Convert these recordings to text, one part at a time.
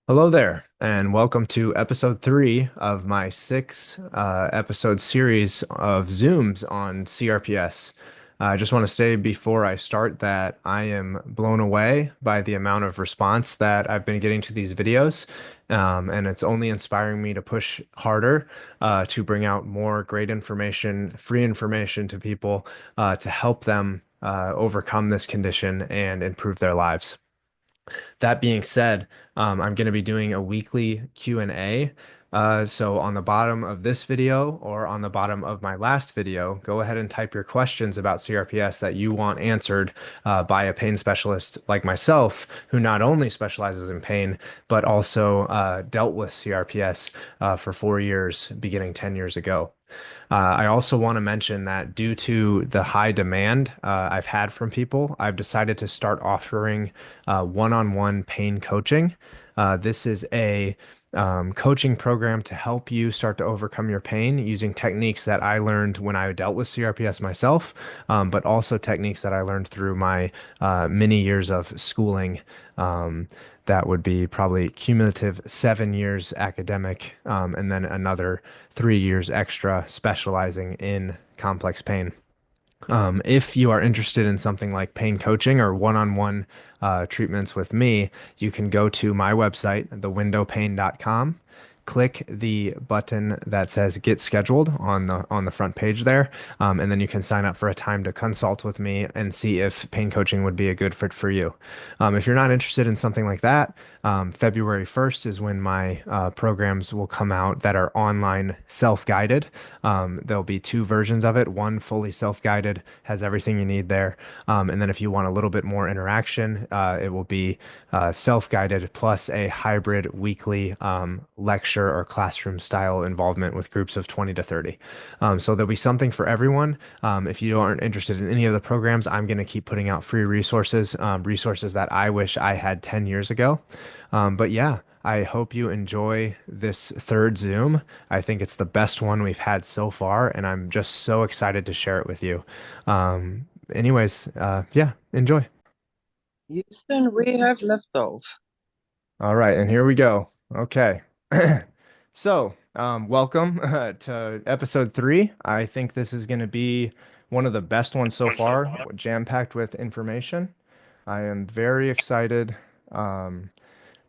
Hello there, and welcome to episode three of my six episode series of Zooms on CRPS. I just want to say before I start that I am blown away by the amount of response that I've been getting to these videos, and it's only inspiring me to push harder to bring out more great information, free information to people to help them overcome this condition and improve their lives. That being said, I'm going to be doing a weekly Q&A. So on the bottom of this video or on the bottom of my last video, go ahead and type your questions about CRPS that you want answered by a pain specialist like myself, who not only specializes in pain, but also dealt with CRPS for 4 years, beginning 10 years ago. I also want to mention that due to the high demand I've had from people, I've decided to start offering one-on-one pain coaching. This is a coaching program to help you start to overcome your pain using techniques that I learned when I dealt with CRPS myself, but also techniques that I learned through my many years of schooling. That would be probably cumulative 7 years academic, and then another 3 years extra specializing in complex pain. If you are interested in something like pain coaching or one-on-one treatments with me, you can go to my website, thewindowpain.com. Click the button that says "Get Scheduled" on the front page there, and then you can sign up for a time to consult with me and see if pain coaching would be a good fit for you. If you're not interested in something like that, February 1st is when my programs will come out that are online self-guided. There'll be two versions of it. One fully self-guided, has everything you need there. And then if you want a little bit more interaction, it will be self-guided plus a hybrid weekly lecture or classroom style involvement with groups of 20 to 30. So there'll be something for everyone. If you aren't interested in any of the programs, I'm going to keep putting out free resources, resources that I wish I had 10 years ago. But yeah, I hope you enjoy this third Zoom. I think it's the best one we've had so far, and I'm just so excited to share it with you. Yeah, enjoy. Houston, we have left off. All right, and here we go. Okay. Welcome to episode three. I think this is going to be one of the best ones so far, jam-packed with information. I am very excited. Um,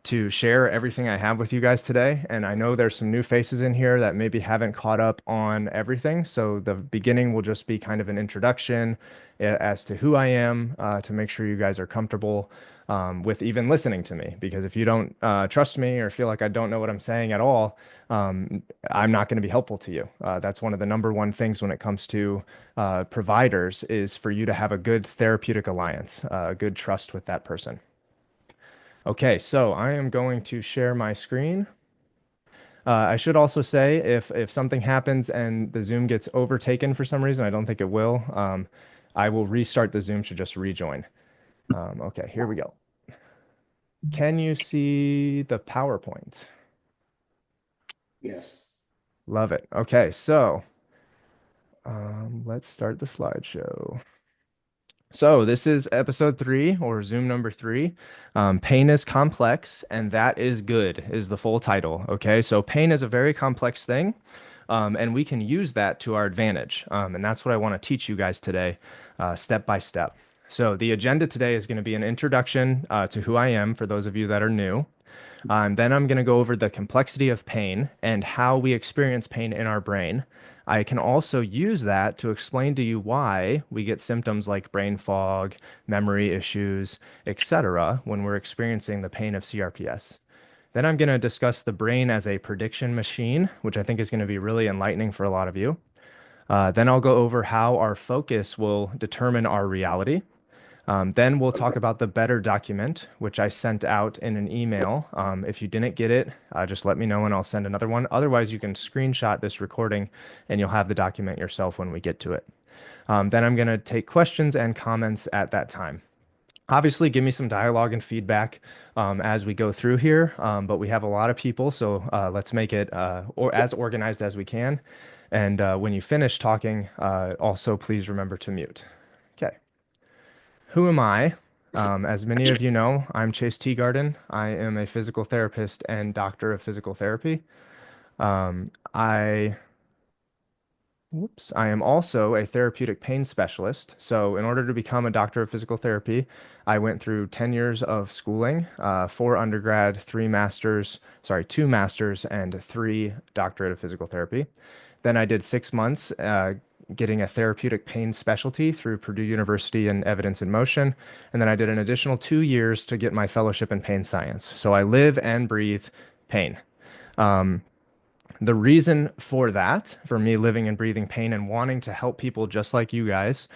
to share everything I have with you guys today. And I know there's some new faces in here that maybe haven't caught up on everything. So the beginning will just be kind of an introduction as to who I am, to make sure you guys are comfortable with even listening to me. Because if you don't trust me or feel like I don't know what I'm saying at all, I'm not going to be helpful to you. That's one of the number one things when it comes to providers is for you to have a good therapeutic alliance, a good trust with that person. Okay, so I am going to share my screen. I should also say if something happens and the Zoom gets overtaken for some reason, I don't think it will. I will restart the Zoom to just rejoin. Okay, here we go. Can you see the PowerPoint? Yes. Love it. Okay, so let's start the slideshow. So this is episode three or Zoom number three. Pain is complex and that is good is the full title. Okay, so pain is a very complex thing, and we can use that to our advantage. And that's what I want to teach you guys today, step by step. So the agenda today is going to be an introduction to who I am for those of you that are new. Then I'm going to go over the complexity of pain and how we experience pain in our brain. I can also use that to explain to you why we get symptoms like brain fog, memory issues, etc., when we're experiencing the pain of CRPS. Then I'm going to discuss the brain as a prediction machine, which I think is going to be really enlightening for a lot of you. Then I'll go over how our focus will determine our reality. Then we'll talk about the better document, which I sent out in an email. If you didn't get it, just let me know and I'll send another one. Otherwise, you can screenshot this recording and you'll have the document yourself when we get to it. Then I'm going to take questions and comments at that time. Obviously, give me some dialogue and feedback as we go through here, but we have a lot of people, so let's make it or as organized as we can. And when you finish talking, also please remember to mute. Okay. Who am I? As many of you know, I'm Chase Teagarden. I am a physical therapist and doctor of physical therapy. I am also a therapeutic pain specialist. So, in order to become a doctor of physical therapy, I went through 10 years of schooling, four undergrad, two masters, and three doctorate of physical therapy. Then I did 6 months getting a therapeutic pain specialty through Purdue University in Evidence in Motion. And then I did an additional 2 years to get my fellowship in pain science. So I live and breathe pain. The reason for that, for me living and breathing pain and wanting to help people just like you guys,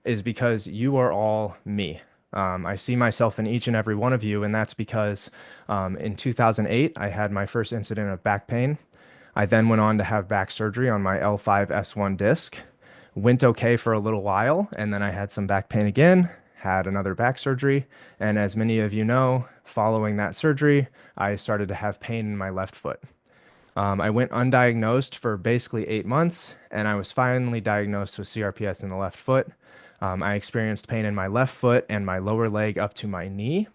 is because you are all me. I see myself in each and every one of you, and that's because in 2008, I had my first incident of back pain. I then went on to have back surgery on my L5S1 disc. Went okay for a little while, and then I had some back pain again, had another back surgery. And as many of you know, following that surgery, I started to have pain in my left foot. I went undiagnosed for basically 8 months, and I was finally diagnosed with CRPS in the left foot. I experienced pain in my left foot and my lower leg up to my knee.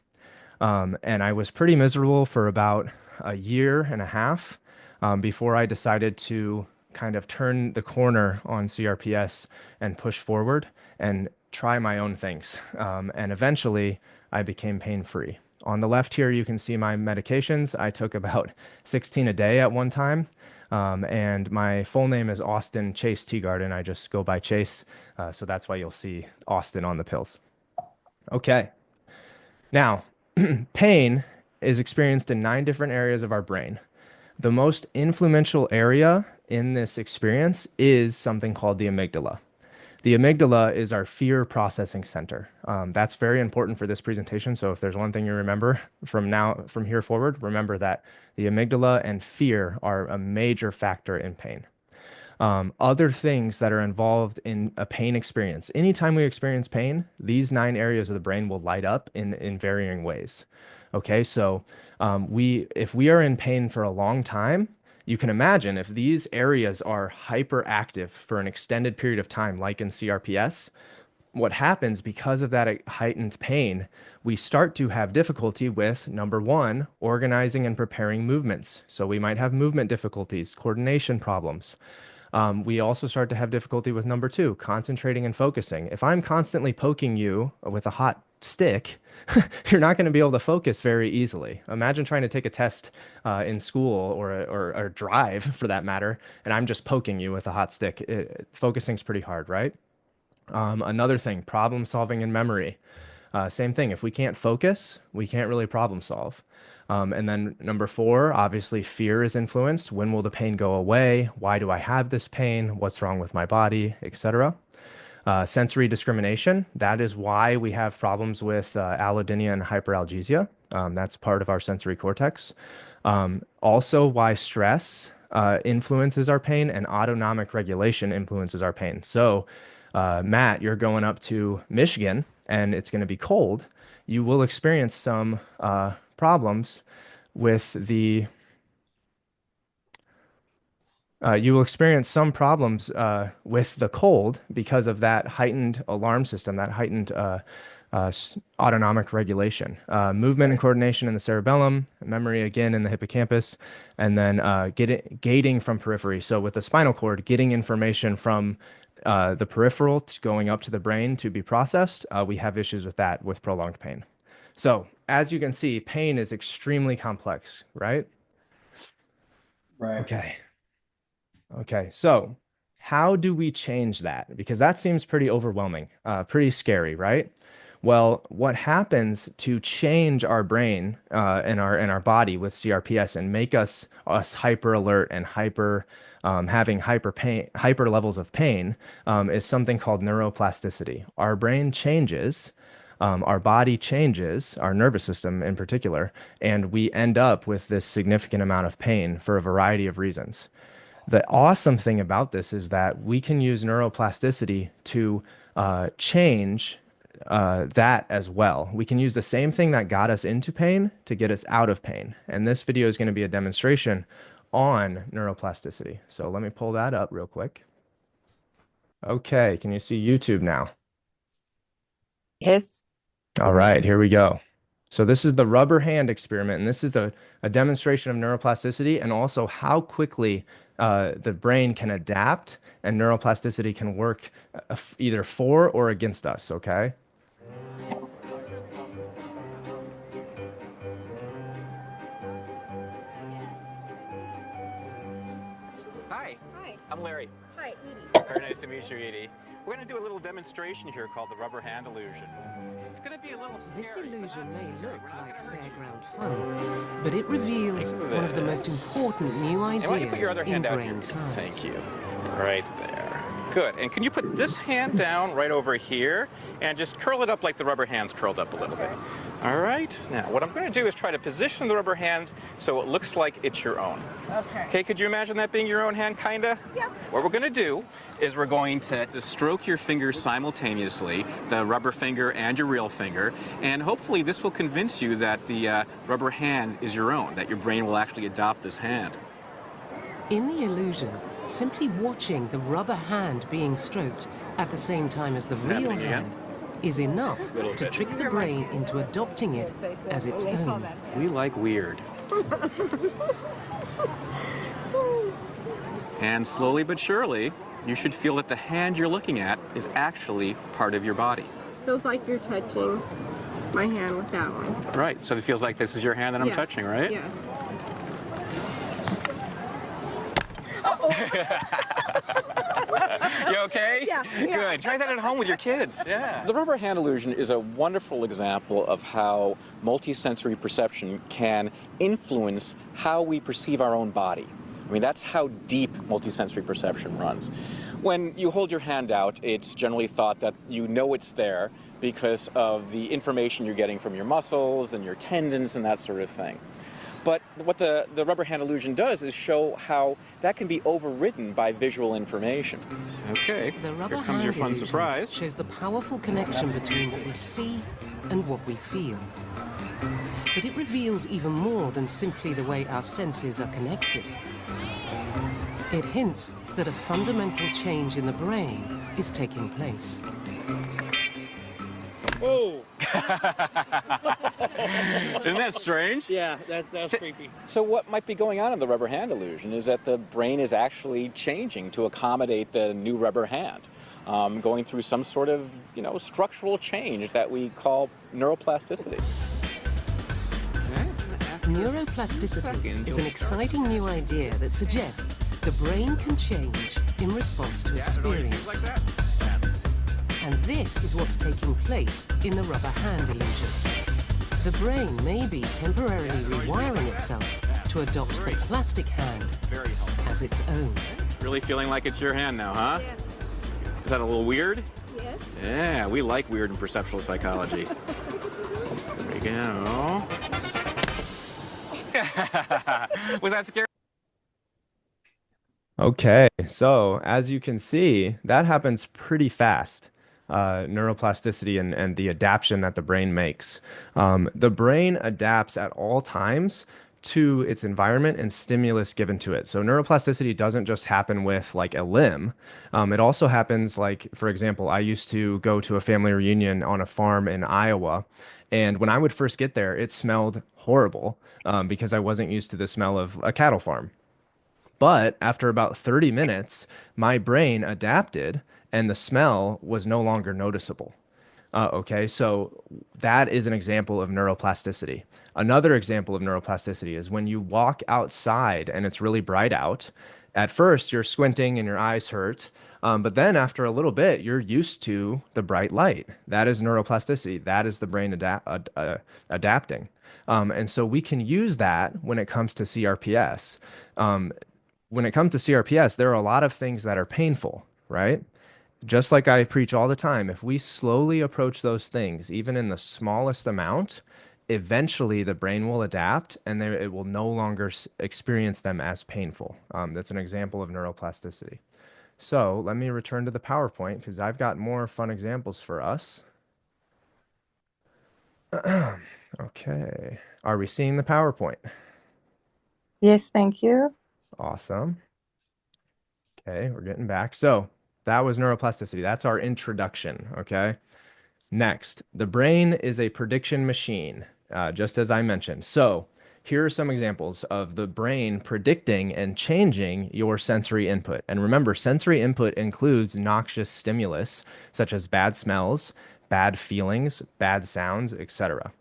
And I was pretty miserable for about a year and a half before I decided to kind of turn the corner on CRPS and push forward and try my own things. And eventually, I became pain free. On the left here, you can see my medications. I took about 16 a day at one time. And my full name is Austin Chase Teagarden. I just go by Chase. So that's why you'll see Austin on the pills. Okay. Now, pain is experienced in 9 different areas of our brain. The most influential area in this experience is something called the amygdala. The amygdala is our fear processing center. That's very important for this presentation. So if there's one thing you remember from here forward, remember that the amygdala and fear are a major factor in pain. Other things that are involved in a pain experience. Anytime we experience pain, these 9 areas of the brain will light up in varying ways. Okay, so if we are in pain for a long time, you can imagine if these areas are hyperactive for an extended period of time, like in CRPS, what happens because of that heightened pain, we start to have difficulty with number one, organizing and preparing movements. So we might have movement difficulties, coordination problems. We also start to have difficulty with number two, concentrating and focusing. If I'm constantly poking you with a hot stick, you're not going to be able to focus very easily. Imagine trying to take a test in school or drive for that matter, and I'm just poking you with a hot stick. Focusing's pretty hard, right? Another thing, problem solving and memory. Same thing. If we can't focus, we can't really problem solve. And then number four, obviously fear is influenced. When will the pain go away? Why do I have this pain? What's wrong with my body, etc. Sensory discrimination. That is why we have problems with allodynia and hyperalgesia. That's part of our sensory cortex. Also, why stress influences our pain and autonomic regulation influences our pain. So, Matt, you're going up to Michigan and it's going to be cold. You will experience some problems with the you will experience some problems with the cold because of that heightened alarm system, that heightened autonomic regulation. Movement and coordination in the cerebellum, memory again in the hippocampus, and then gating from periphery. So with the spinal cord, getting information from the peripheral going up to the brain to be processed, we have issues with that with prolonged pain. So as you can see, pain is extremely complex, right? Right. Okay. Okay, so how do we change that? Because that seems pretty overwhelming, pretty scary, right? Well, what happens to change our brain and our body with CRPS and make us hyper alert and having hyper levels of pain is something called neuroplasticity. Our brain changes, our body changes, our nervous system in particular, and we end up with this significant amount of pain for a variety of reasons. The awesome thing about this is that we can use neuroplasticity to change that as well. We can use the same thing that got us into pain to get us out of pain. And this video is going to be a demonstration on neuroplasticity. So let me pull that up real quick. Okay, can you see YouTube now? Yes. All right, here we go. So this is the rubber hand experiment, and this is a demonstration of neuroplasticity and also how quickly the brain can adapt and neuroplasticity can work either for or against us, okay? Hi, Hi. I'm Larry. Hi, Edie. Very nice to meet you, Edie. We're going to do a little demonstration here called the rubber hand illusion. It's going to be a little scary. This but illusion not too may scary. look We're not like gonna hurt you. fairground fun, but it reveals one of the most This. important new And why don't you put your ideas other in hand out brain here? science. Thank you. Right there. Good. And can you put this hand down right over here and just curl it up like the rubber hand's curled up a little bit? All right. Now, what I'm going to do is try to position the rubber hand so it looks like it's your own. Okay. Okay, could you imagine that being your own hand, kinda? Yeah. What we're gonna do is we're going to just stroke your fingers simultaneously, the rubber finger and your real finger, and hopefully this will convince you that the rubber hand is your own, that your brain will actually adopt this hand. In the illusion, simply watching the rubber hand being stroked at the same time as the it real happening again? hand is enough Little to bit. trick the brain into adopting it as its own. We like weird. And slowly but surely, you should feel that the hand you're looking at is actually part of your body. Feels like you're touching my hand with that one. Right, so it feels like this is your hand that I'm Yes. touching, right? Yes. You okay? Yeah. Good. Try that at home with your kids. Yeah. The rubber hand illusion is a wonderful example of how multisensory perception can influence how we perceive our own body. I mean, that's how deep multisensory perception runs. When you hold your hand out, it's generally thought that you know it's there because of the information you're getting from your muscles and your tendons and that sort of thing. But what the rubber hand illusion does is show how that can be overridden by visual information. Okay, The rubber here comes hand your fun illusion surprise. shows the powerful connection between what we see and what we feel. But it reveals even more than simply the way our senses are connected. It hints that a fundamental change in the brain is taking place. Oh, Isn't that strange? yeah, that's creepy. So what might be going on in the rubber hand illusion is that the brain is actually changing to accommodate the new rubber hand, going through some sort of, structural change that we call neuroplasticity. Neuroplasticity is an exciting new idea that suggests the brain can change in response to experience. And this is what's taking place in the rubber hand illusion. The brain may be temporarily rewiring itself to adopt the plastic hand Very helpful. as its own. Really feeling like it's your hand now, huh? Yes. Is that a little weird? Yes. Yeah, we like weird in perceptual psychology. There we go. Was that scary? Okay, so as you can see, that happens pretty fast. Neuroplasticity and the adaptation that the brain makes. The brain adapts at all times to its environment and stimulus given to it. So neuroplasticity doesn't just happen with like a limb. It also happens like, for example, I used to go to a family reunion on a farm in Iowa. And when I would first get there, it smelled horrible because I wasn't used to the smell of a cattle farm. But after about 30 minutes, my brain adapted and the smell was no longer noticeable. Okay, so that is an example of neuroplasticity. Another example of neuroplasticity is when you walk outside and it's really bright out. At first, you're squinting and your eyes hurt, but then after a little bit, you're used to the bright light. That is neuroplasticity. That is the brain adapting. And so we can use that when it comes to CRPS. When it comes to CRPS, there are a lot of things that are painful, right? Just like I preach all the time, if we slowly approach those things, even in the smallest amount, eventually the brain will adapt and it will no longer experience them as painful. That's an example of neuroplasticity. So let me return to the PowerPoint because I've got more fun examples for us. Okay. Are we seeing the PowerPoint? Yes, thank you. Awesome. Okay, we're getting back. So that was neuroplasticity. That's our introduction. Okay. Next, the brain is a prediction machine, just as I mentioned. So, here are some examples of the brain predicting and changing your sensory input. And remember, sensory input includes noxious stimulus, such as bad smells, bad feelings, bad sounds, etc.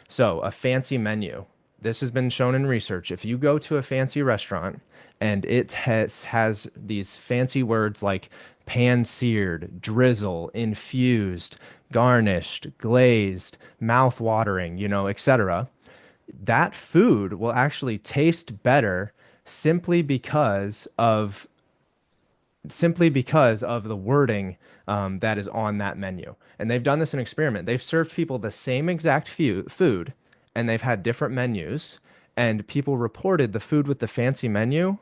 So, a fancy menu. This has been shown in research. If you go to a fancy restaurant and it has these fancy words like pan-seared, drizzle, infused, garnished, glazed, mouth-watering, etc., that food will actually taste better simply because of the wording that is on that menu. And they've done this in experiment. They've served people the same exact food, and they've had different menus, and people reported the food with the fancy menu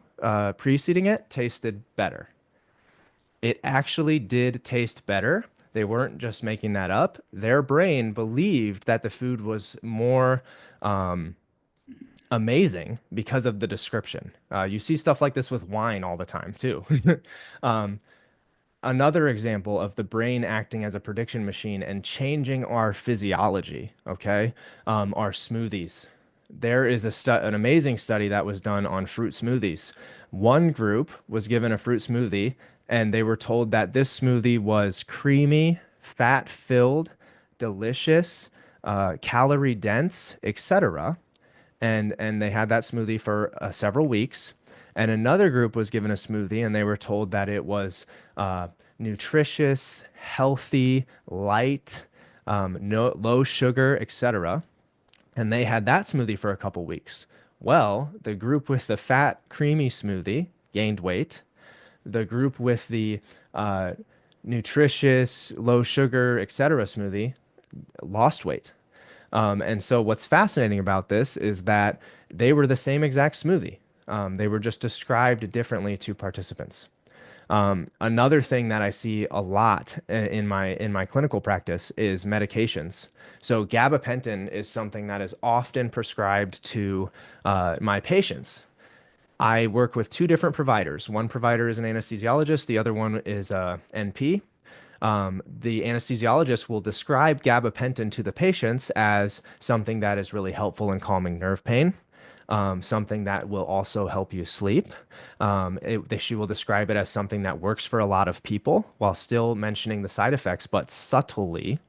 preceding it tasted better. It actually did taste better. They weren't just making that up. Their brain believed that the food was more um, amazing because of the description. You see stuff like this with wine all the time too. Um, Another example of the brain acting as a prediction machine and changing our physiology, okay, are smoothies. There is an amazing study that was done on fruit smoothies. One group was given a fruit smoothie, and they were told that this smoothie was creamy, fat-filled, delicious, calorie dense, etc. And they had that smoothie for several weeks. And another group was given a smoothie, and they were told that it was nutritious, healthy, light, no low sugar, etc. And they had that smoothie for a couple weeks. Well, the group with the fat, creamy smoothie gained weight. The group with the nutritious, low sugar, etc. smoothie lost weight. And so what's fascinating about this is that they were the same exact smoothie. They were just described differently to participants. Another thing that I see a lot in my clinical practice is medications. So gabapentin is something that is often prescribed to my patients. I work with two different providers. One provider is an anesthesiologist, the other one is a NP. The anesthesiologist will describe gabapentin to the patients as something that is really helpful in calming nerve pain, something that will also help you sleep. She will describe it as something that works for a lot of people while still mentioning the side effects, but subtly.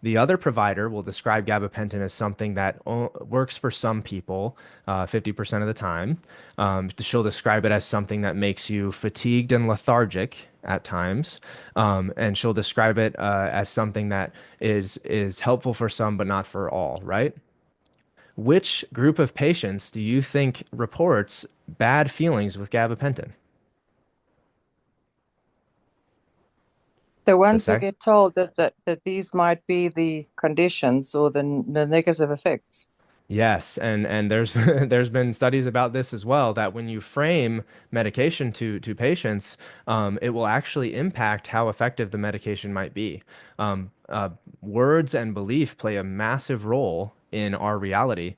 The other provider will describe gabapentin as something that works for some people 50% of the time. She'll describe it as something that makes you fatigued and lethargic at times. And she'll describe it as something that is helpful for some, but not for all, right? Which group of patients do you think reports bad feelings with gabapentin? The The ones who sec get told that these might be the conditions or the negative effects. Yes, and there's there's been studies about this as well that when you frame medication to patients, it will actually impact how effective the medication might be. Words and belief play a massive role in our reality,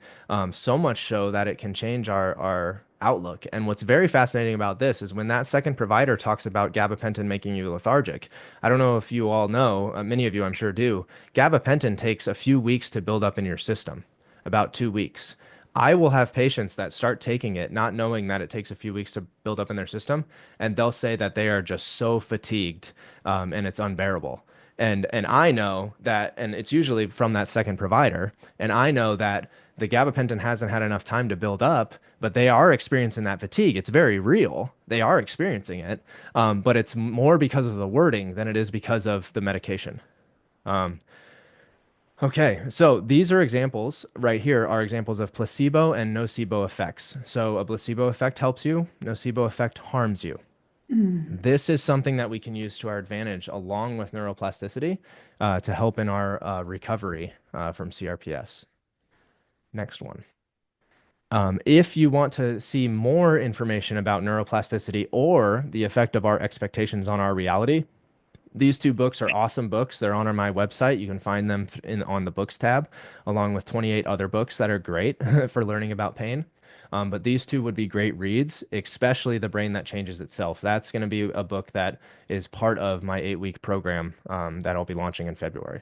so much so that it can change our outlook. And what's very fascinating about this is when that second provider talks about gabapentin making you lethargic. I don't know if you all know, many of you I'm sure do, gabapentin takes a few weeks to build up in your system, about 2 weeks. I will have patients that start taking it, not knowing that it takes a few weeks to build up in their system, and they'll say that they are just so fatigued, and it's unbearable. And I know that, and it's usually from that second provider, and I know that the gabapentin hasn't had enough time to build up, but they are experiencing that fatigue. It's very real. They are experiencing it, but it's more because of the wording than it is because of the medication. Um, Okay, so these are examples right here are examples of placebo and nocebo effects. So a placebo effect helps you, nocebo effect harms you. This is something that we can use to our advantage along with neuroplasticity to help in our recovery from CRPS. Next one. If you want to see more information about neuroplasticity or the effect of our expectations on our reality, these two books are awesome books. They're on my website. You can find them on the books tab, along with 28 other books that are great for learning about pain. But these two would be great reads, especially The Brain That Changes Itself. That's going to be a book that is part of my 8-week program that I'll be launching in February.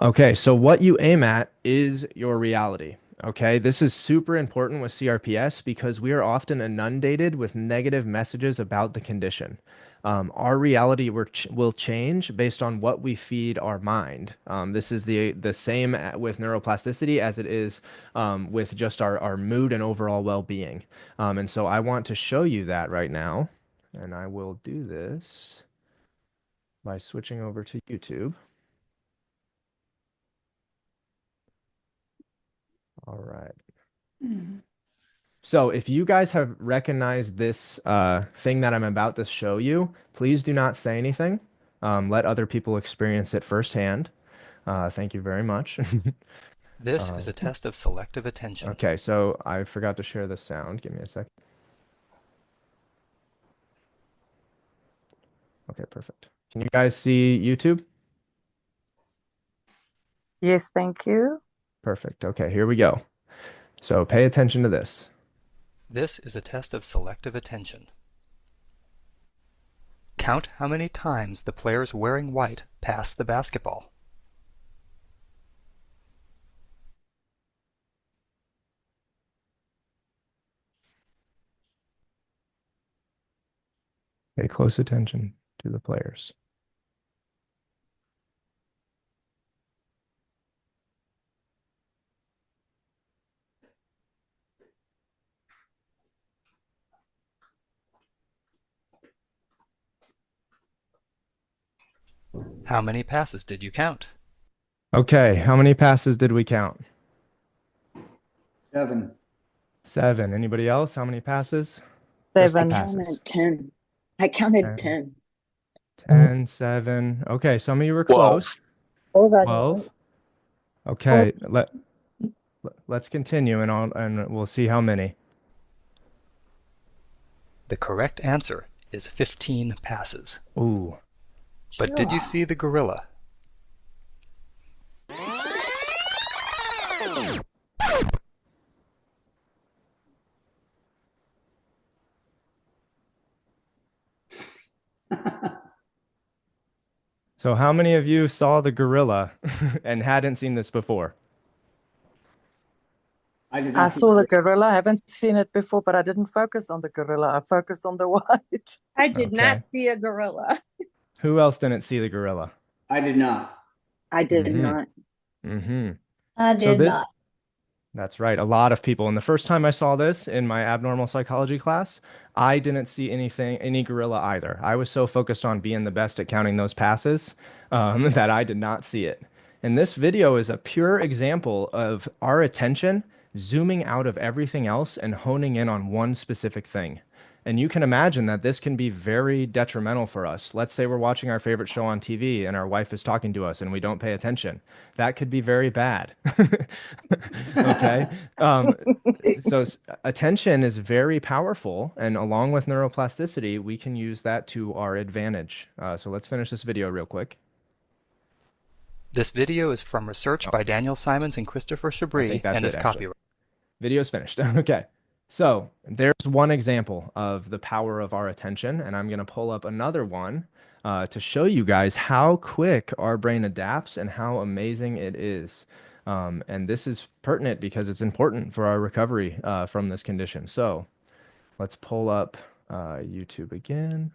Okay, so what you aim at is your reality. Okay, this is super important with CRPS because we are often inundated with negative messages about the condition. Our reality will change based on what we feed our mind. This is the same with neuroplasticity as it is with just our mood and overall well-being. And so I want to show you that right now, and I will do this by switching over to YouTube. All right. So if you guys have recognized this thing that I'm about to show you, please do not say anything. Let other people experience it firsthand. Thank you very much. This is a test of selective attention. Okay, so I forgot to share the sound. Give me a sec. Okay, perfect. Can you guys see YouTube? Yes, thank you. Perfect. Okay, here we go. So pay attention to this. This is a test of selective attention. Count how many times the players wearing white pass the basketball. Pay close attention to the players. How many passes did you count? Okay, how many passes did we count? 7. 7. Anybody else? How many passes? Crystal 7. passes. 10. I counted 10. 10. 10, 7. Okay, some of you were close. 12. Okay, let's continue and we'll see how many. The correct answer is 15 passes. Ooh. But did you see the gorilla? So how many of you saw the gorilla and hadn't seen this before? I did I not see saw the it. gorilla. I haven't seen it before, but I didn't focus on the gorilla. I focused on the white. I did Okay. not see a gorilla. Who else didn't see the gorilla? I did not. I did Mhm. not. Mm-hmm. I So did not. That's right. A lot of people. And the first time I saw this in my abnormal psychology class, I didn't see any gorilla either. I was so focused on being the best at counting those passes that I did not see it. And this video is a pure example of our attention zooming out of everything else and honing in on one specific thing. And you can imagine that this can be very detrimental for us. Let's say we're watching our favorite show on TV and our wife is talking to us and we don't pay attention. That could be very bad. Okay. So attention is very powerful. And along with neuroplasticity, we can use that to our advantage. So let's finish this video real quick. This video is from research by Daniel Simons and Christopher I Chabris think that's and it, is actually. copyrighted. Video's finished. Okay. So there's one example of the power of our attention, and I'm going to pull up another one to show you guys how quick our brain adapts and how amazing it is. And this is pertinent because it's important for our recovery from this condition. So let's pull up YouTube again.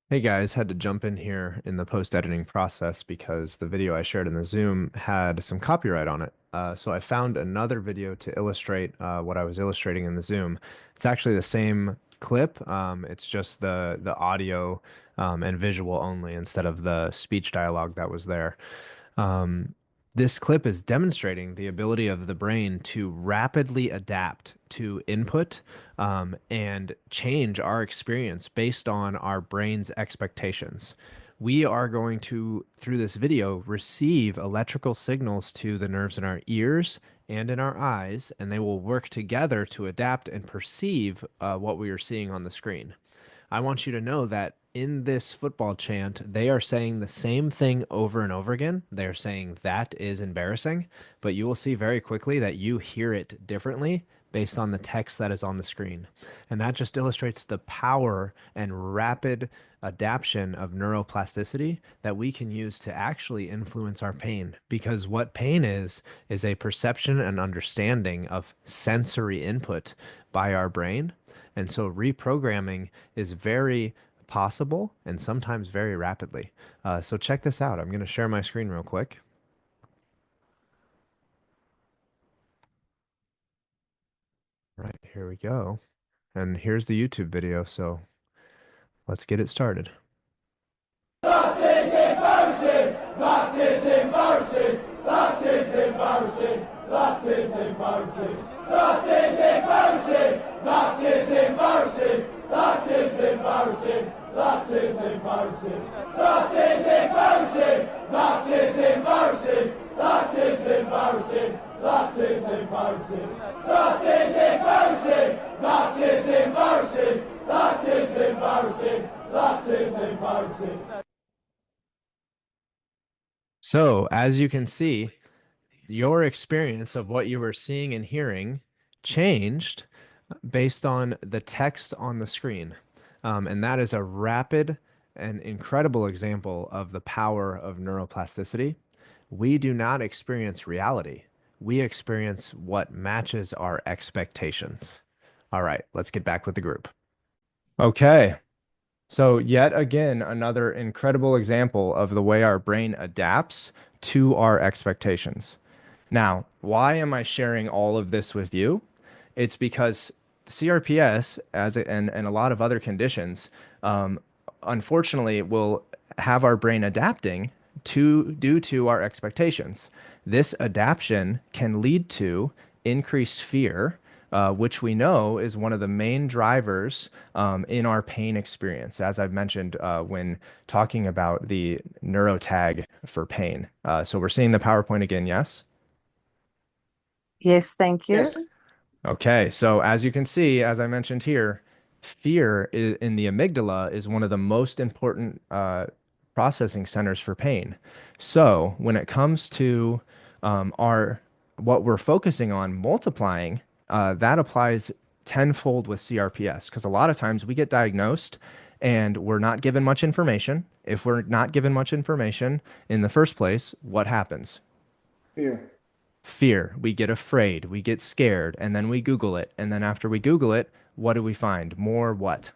Hey guys, had to jump in here in the post-editing process because the video I shared in the Zoom had some copyright on it. So I found another video to illustrate what I was illustrating in the Zoom. It's actually the same clip. It's just the audio and visual only instead of the speech dialogue that was there. This clip is demonstrating the ability of the brain to rapidly adapt to input and change our experience based on our brain's expectations. We are going to, through this video, receive electrical signals to the nerves in our ears and in our eyes, and they will work together to adapt and perceive what we are seeing on the screen. I want you to know that in this football chant, they are saying the same thing over and over again. They're saying that is embarrassing, but you will see very quickly that you hear it differently based on the text that is on the screen. And that just illustrates the power and rapid adaptation of neuroplasticity that we can use to actually influence our pain. Because what pain is a perception and understanding of sensory input by our brain. And so reprogramming is very possible and sometimes very rapidly. So check this out. I'm going to share my screen real quick. Right, here we go. And here's the YouTube video, so let's get it started. That is embarrassing! That is embarrassing! That is embarrassing! That is embarrassing! That is embarrassing! That is embarrassing! That is embarrassing! That is embarrassing! That is embarrassing! That is embarrassing! That is embarrassing! That is embarrassing! That is embarrassing! That is embarrassing! That is embarrassing! That is embarrassing! So, as you can see, your experience of what you were seeing and hearing changed based on the text on the screen. And that is a rapid and incredible example of the power of neuroplasticity. We do not experience reality. We experience what matches our expectations. All right, let's get back with the group. Okay. So yet again, another incredible example of the way our brain adapts to our expectations. Now, why am I sharing all of this with you? It's because CRPS and a lot of other conditions, unfortunately, will have our brain adapting due to our expectations. This adaptation can lead to increased fear, which we know is one of the main drivers in our pain experience, as I've mentioned when talking about the neurotag for pain. So we're seeing the PowerPoint again, yes? Yes, thank you. Yes. Okay, so as you can see, as I mentioned here, fear in the amygdala is one of the most important processing centers for pain. So when it comes to what we're focusing on multiplying, that applies tenfold with CRPS, because a lot of times we get diagnosed and we're not given much information. If we're not given much information in the first place, what happens? Fear. Fear. We get afraid, we get scared, and then we Google it. And then after we Google it, what do we find? More what?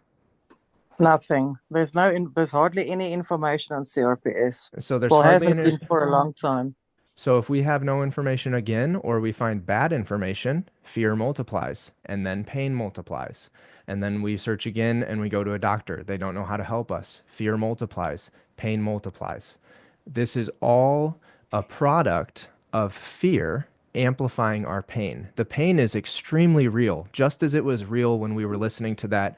Nothing. There's hardly any information on CRPS. So there's Well, hardly haven't any. been for a long time. So if we have no information again, or we find bad information, fear multiplies, and then pain multiplies. And then we search again and we go to a doctor. They don't know how to help us. Fear multiplies, pain multiplies. This is all a product of fear amplifying our pain. The pain is extremely real, just as it was real when we were listening to that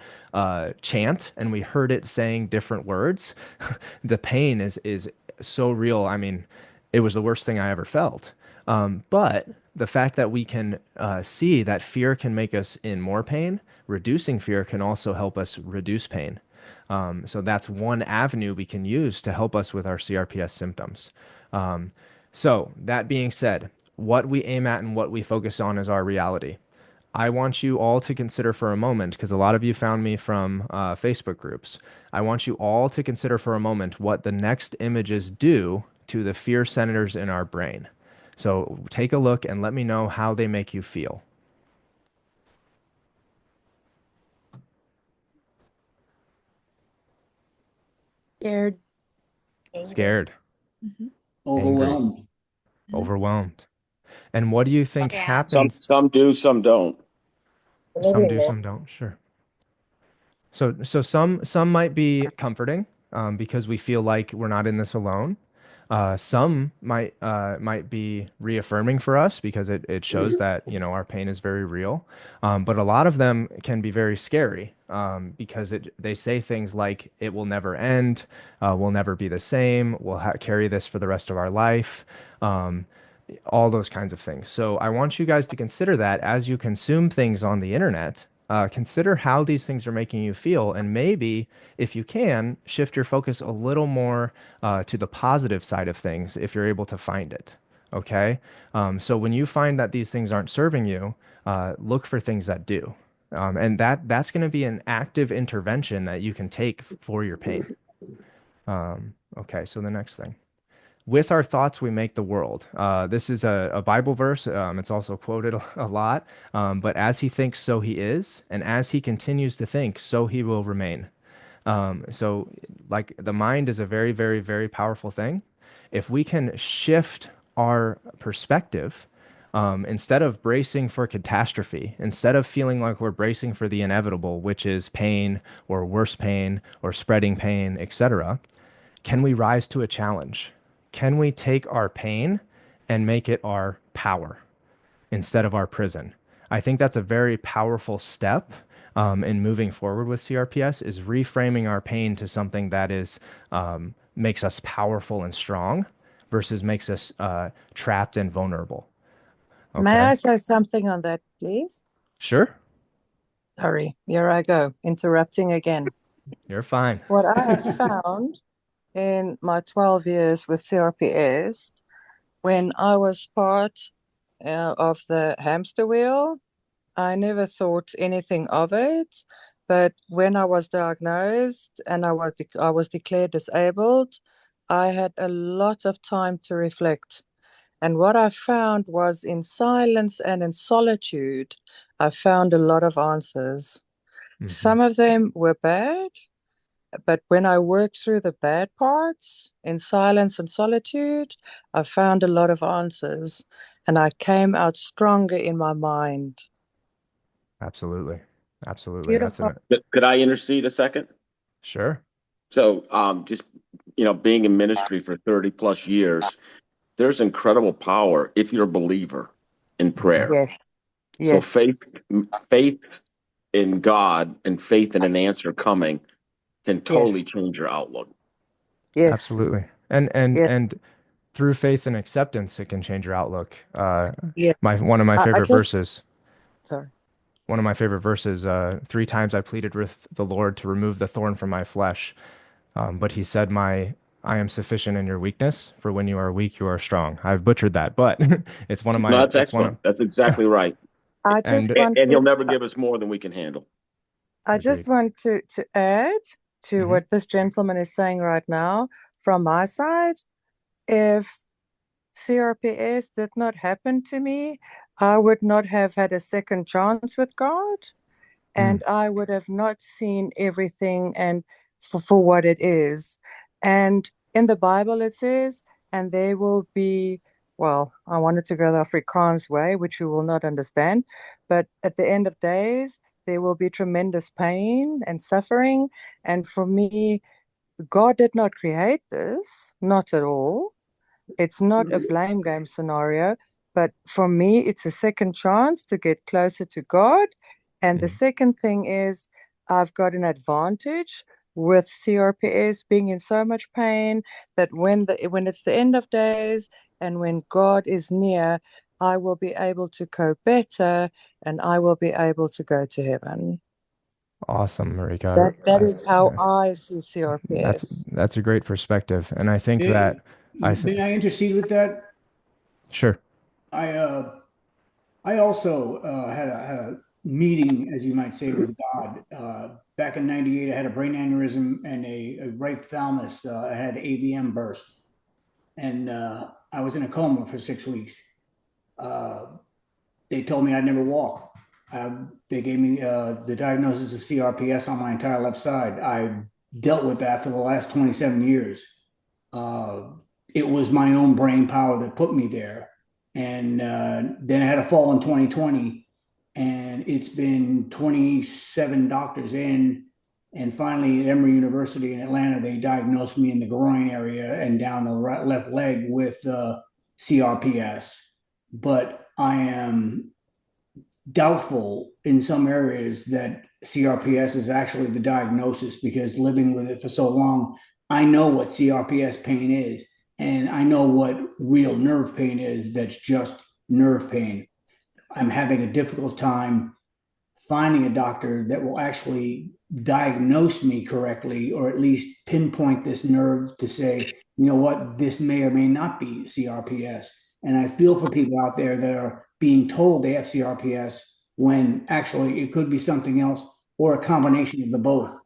chant and we heard it saying different words. The pain is so real. I mean, it was the worst thing I ever felt. But the fact that we can see that fear can make us in more pain, reducing fear can also help us reduce pain. So that's one avenue we can use to help us with our CRPS symptoms. So that being said, what we aim at and what we focus on is our reality. I want you all to consider for a moment, because a lot of you found me from Facebook groups. I want you all to consider for a moment what the next images do to the fear centers in our brain. So take a look and let me know how they make you feel. Scared. Scared. Overwhelmed. Overwhelmed. And what do you think happens? Some do, some don't. Some do, some don't. Sure. So some might be comforting because we feel like we're not in this alone. Some might be reaffirming for us because it shows that, you know, our pain is very real. But a lot of them can be very scary because they say things like it will never end, we'll never be the same, we'll carry this for the rest of our life, all those kinds of things. So I want you guys to consider that as you consume things on the internet. consider how these things are making you feel, and maybe, if you can, shift your focus a little more to the positive side of things if you're able to find it. Okay. So when you find that these things aren't serving you, look for things that do. And that's going to be an active intervention that you can take for your pain. Okay, so the next thing. With our thoughts, we make the world. This is a Bible verse. It's also quoted a lot. But as he thinks, so he is. And as he continues to think, so he will remain. So, like, the mind is a very, very, very powerful thing. If we can shift our perspective, instead of bracing for catastrophe, instead of feeling like we're bracing for the inevitable, which is pain or worse pain or spreading pain, etc., can we rise to a challenge? Can we take our pain and make it our power instead of our prison? I think that's a very powerful step in moving forward with CRPS, is reframing our pain to something that is makes us powerful and strong versus makes us trapped and vulnerable. May Okay. I say something on that, please? Sure. Sorry, here I go, interrupting again. You're fine. What I have found in my 12 years with CRPS, when I was part of the hamster wheel, I never thought anything of it. But when I was diagnosed and I was declared disabled, I had a lot of time to reflect. And what I found was, in silence and in solitude, I found a lot of answers. Some of them were bad, but when I worked through the bad parts in silence and solitude, I found a lot of answers, and I came out stronger in my mind. Absolutely. Absolutely. Beautiful. Could I intercede a second? Sure. So, just, being in ministry for 30 plus years, there's incredible power if you're a believer in prayer. Yes. So Yes. faith in God and faith in an answer coming can totally Yes. change your outlook. Yes. Absolutely. And Yes. and through faith and acceptance, it can change your outlook. Yeah. One of my favorite verses. Sorry. One of my favorite verses. 3 times I pleaded with the Lord to remove the thorn from my flesh, but He said, I am sufficient in your weakness. For when you are weak, you are strong." I've butchered that, but it's one of No, my. that's It's one of. excellent. That's exactly right. I just And want And he'll to never give us more than we can handle. I agreed. just want to add to Mhm. what this gentleman is saying right now from my side. If CRPS did not happen to me, I would not have had a second chance with God, and I would have not seen everything and for what it is. And in the Bible it says, and there will be, well, I wanted to go the Afrikaans way, which you will not understand, but at the end of days, there will be tremendous pain and suffering. And for me, God did not create this, not at all. It's not a blame game scenario, but for me, it's a second chance to get closer to God. And the second thing is, I've got an advantage with CRPS being in so much pain that when it's the end of days and when God is near, I will be able to cope better and I will be able to go to heaven. Awesome, Marika. That is how I see CRPS. That's a great perspective, and I think that May I intercede with that? Sure. I also had a meeting, as you might say, with God. Back in '98, I had a brain aneurysm and a right thalamus. I had AVM burst, and I was in a coma for 6 weeks. They told me I'd never walk. They gave me the diagnosis of CRPS on my entire left side. I dealt with that for the last 27 years. It was my own brain power that put me there. And then I had a fall in 2020, and it's been 27 doctors in. And finally, at Emory University in Atlanta, they diagnosed me in the groin area and down the left leg with CRPS. But I am doubtful in some areas that CRPS is actually the diagnosis, because living with it for so long, I know what CRPS pain is, and I know what real nerve pain is that's just nerve pain. I'm having a difficult time finding a doctor that will actually diagnose me correctly, or at least pinpoint this nerve to say, you know what, this may or may not be CRPS. And I feel for people out there that are being told they have CRPS when actually it could be something else or a combination of the both.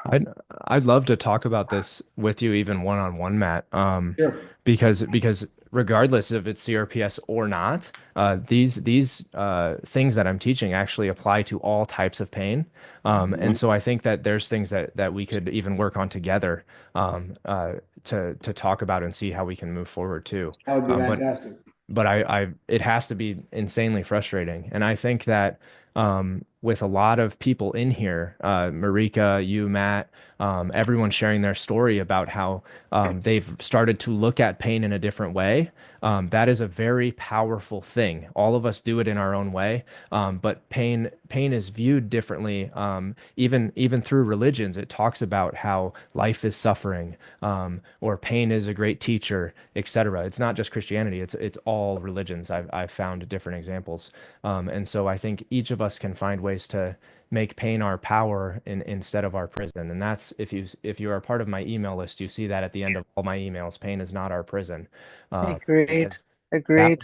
I'd I'd love to talk about this with you even one on one, Matt. Sure. Because regardless if it's CRPS or not, these things that I'm teaching actually apply to all types of pain. And so I think that there's things that we could even work on together to talk about and see how we can move forward too. That would be But fantastic. it has to be insanely frustrating. And I think that with a lot of people in here, Marika, you, Matt, everyone sharing their story about how they've started to look at pain in a different way. That is a very powerful thing. All of us do it in our own way, but pain is viewed differently. Even through religions, it talks about how life is suffering, or pain is a great teacher, etc. It's not just Christianity; it's all religions. I've found different examples, and so I think each of us can find ways to make pain our power instead of our prison. And that's if you are part of my email list, you see that at the end of all my emails, pain is not our prison. Agreed. Because that Agreed.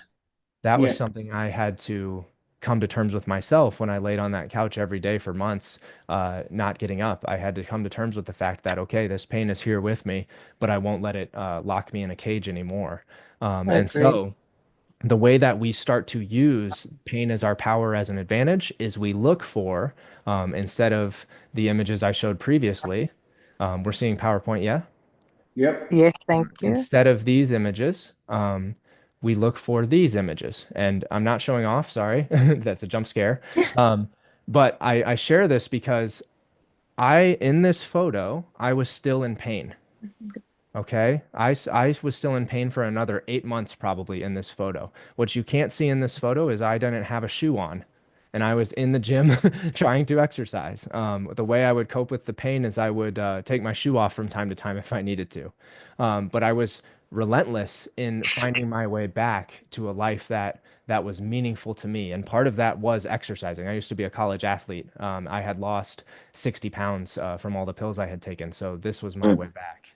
that was Yeah. something I had to come to terms with myself when I laid on that couch every day for months, not getting up. I had to come to terms with the fact that, okay, this pain is here with me, but I won't let it lock me in a cage anymore. And Agreed. so the way that we start to use pain as our power as an advantage is we look for, instead of the images I showed previously, we're seeing PowerPoint, yeah? Yep. Yes, thank you. Instead of these images, we look for these images. And I'm not showing off, sorry, that's a jump scare. Um, but I share this because in this photo, I was still in pain. Okay. I was still in pain for another 8 months probably in this photo. What you can't see in this photo is I didn't have a shoe on and I was in the gym trying to exercise. The way I would cope with the pain is I would take my shoe off from time to time if I needed to. But I was relentless in finding my way back to a life that was meaningful to me. And part of that was exercising. I used to be a college athlete. I had lost 60 pounds from all the pills I had taken. So this was my way back.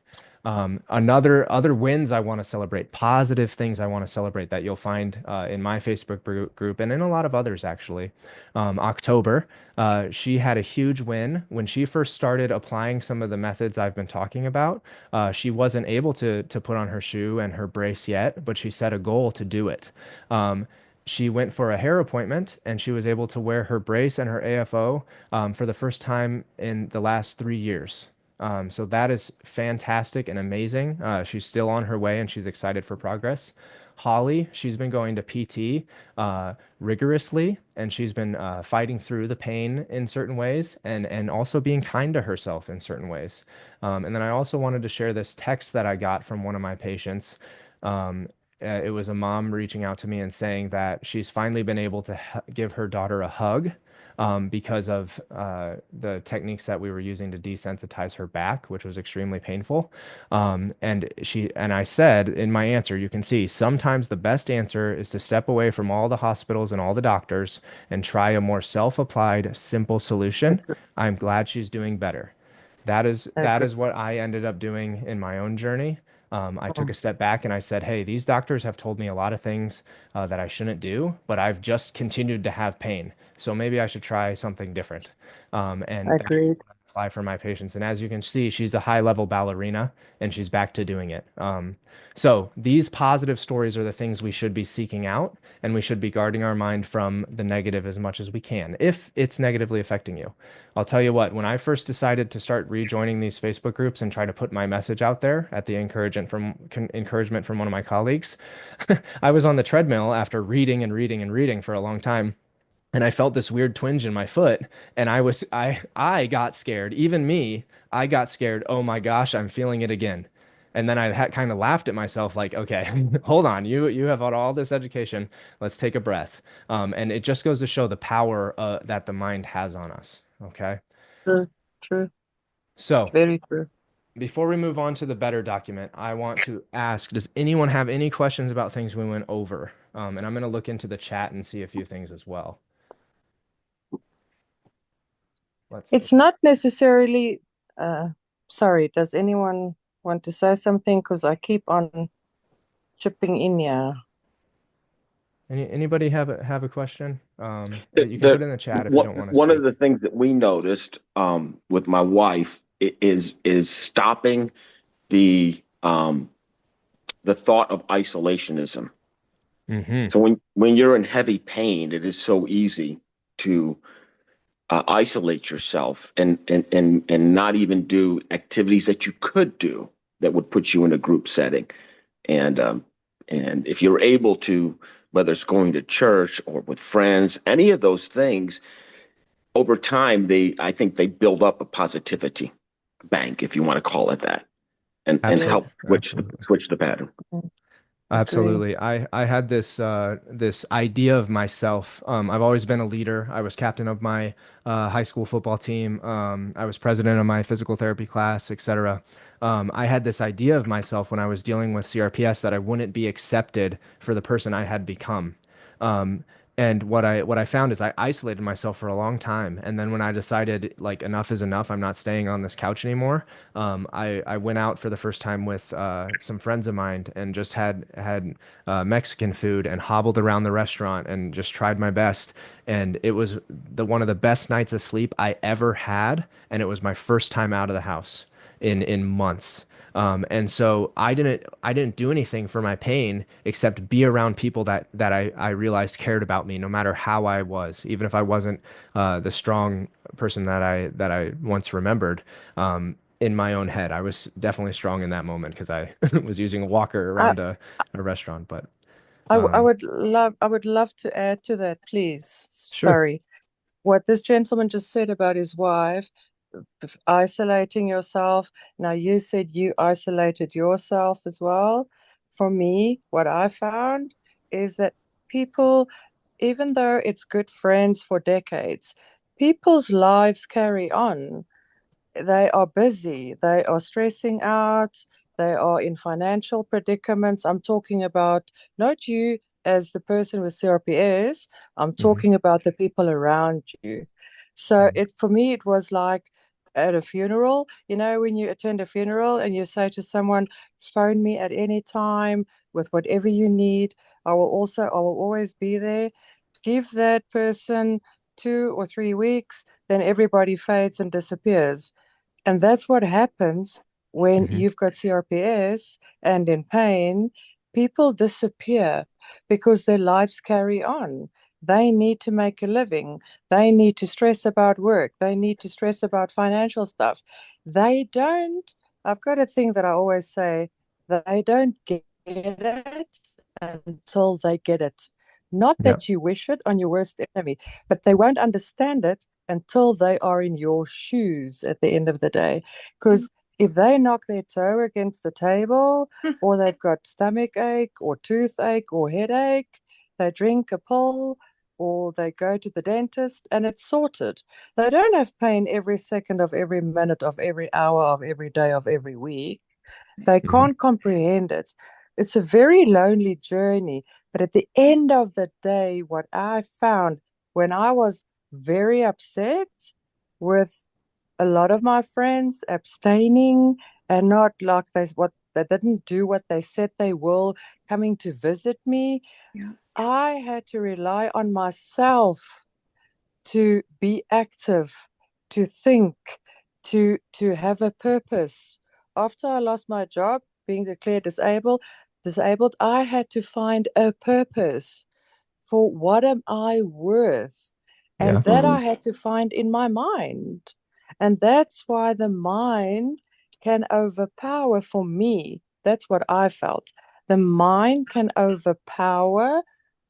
Another other wins I want to celebrate, positive things I want to celebrate that you'll find in my Facebook group and in a lot of others actually. October, she had a huge win when she first started applying some of the methods I've been talking about. She wasn't able to put on her shoe and her brace yet, but she set a goal to do it. She went for a hair appointment and she was able to wear her brace and her AFO for the first time in the last 3 years. So that is fantastic and amazing. She's still on her way and she's excited for progress. Holly, she's been going to PT rigorously and she's been fighting through the pain in certain ways and also being kind to herself in certain ways. And then I also wanted to share this text that I got from one of my patients. It was a mom reaching out to me and saying that she's finally been able to give her daughter a hug because of the techniques that we were using to desensitize her back, which was extremely painful. And I said in my answer, you can see sometimes the best answer is to step away from all the hospitals and all the doctors and try a more self-applied, simple solution. I'm glad she's doing better. That Agreed. is what I ended up doing in my own journey. I took a step back and I said, hey, these doctors have told me a lot of things that I shouldn't do, but I've just continued to have pain. So maybe I should try something different. And that's Agreed. what I apply for my patients. And as you can see, she's a high level ballerina and she's back to doing it. So these positive stories are the things we should be seeking out, and we should be guarding our mind from the negative as much as we can, if it's negatively affecting you. I'll tell you what, when I first decided to start rejoining these Facebook groups and try to put my message out there at the encouragement from one of my colleagues, I was on the treadmill after reading and reading and reading for a long time. And I felt this weird twinge in my foot, and I got scared. Even me, I got scared. Oh my gosh, I'm feeling it again. And then I had kind of laughed at myself, like, okay, hold on, you have had all this education. Let's take a breath. And it just goes to show the power that the mind has on us. Okay. True. True. So Very true. before we move on to the better document, I want to ask, does anyone have any questions about things we went over? And I'm going to look into the chat and see a few things as well. let's see. It's not necessarily, sorry, does anyone want to say something? Because I keep on chipping in here. Anybody have a question? You can put it in the chat if you don't want to One of speak. the things that we noticed with my wife is stopping the thought of isolationism. Mm-hmm. So when you're in heavy pain, it is so easy to isolate yourself and not even do activities that you could do that would put you in a group setting. And if you're able to, whether it's going to church or with friends, any of those things, over time, I think they build up a positivity bank, if you want to call it that, and help switch the pattern. Absolutely. I had this idea of myself. I've always been a leader. I was captain of my high school football team. I was president of my physical therapy class, etc. I had this idea of myself when I was dealing with CRPS that I wouldn't be accepted for the person I had become. And what I found is I isolated myself for a long time. And then when I decided like enough is enough, I'm not staying on this couch anymore. I went out for the first time with some friends of mine and just had Mexican food and hobbled around the restaurant and just tried my best. And it was one of the best nights of sleep I ever had. And it was my first time out of the house in months. And so I didn't do anything for my pain except be around people that I realized cared about me no matter how I was, even if I wasn't the strong person that I once remembered. In my own head, I was definitely strong in that moment because I was using a walker around a restaurant. But I would love to add to that, please. sure. Sorry. What this gentleman just said about his wife, isolating yourself. Now, you said you isolated yourself as well. For me, what I found is that people, even though it's good friends for decades, people's lives carry on. They are busy, they are stressing out, they are in financial predicaments. I'm talking about not you as the person with CRPS, I'm talking about the people around you. So for me, it was like at a funeral, when you attend a funeral and you say to someone, phone me at any time with whatever you need. I will always be there. Give that person 2 or 3 weeks, then everybody fades and disappears. And that's what happens when you've got CRPS and in pain. People disappear because their lives carry on. They need to make a living. They need to stress about work. They need to stress about financial stuff. They don't, I've got a thing that I always say, they don't get it until they get it. Not that you wish it on your worst enemy, but they won't understand it until they are in your shoes at the end of the day. Because if they knock their toe against the table, or they've got stomach ache or toothache or headache, they drink a pill or they go to the dentist and it's sorted. They don't have pain every second of every minute of every hour of every day of every week. They can't comprehend it. It's a very lonely journey. But at the end of the day, what I found when I was very upset with a lot of my friends abstaining and not like they didn't do what they said they will, coming to visit me, I had to rely on myself to be active, to think, to have a purpose. After I lost my job, being declared disabled, I had to find a purpose for what am I worth? And that I had to find in my mind. And that's why the mind can overpower for me. That's what I felt. The mind can overpower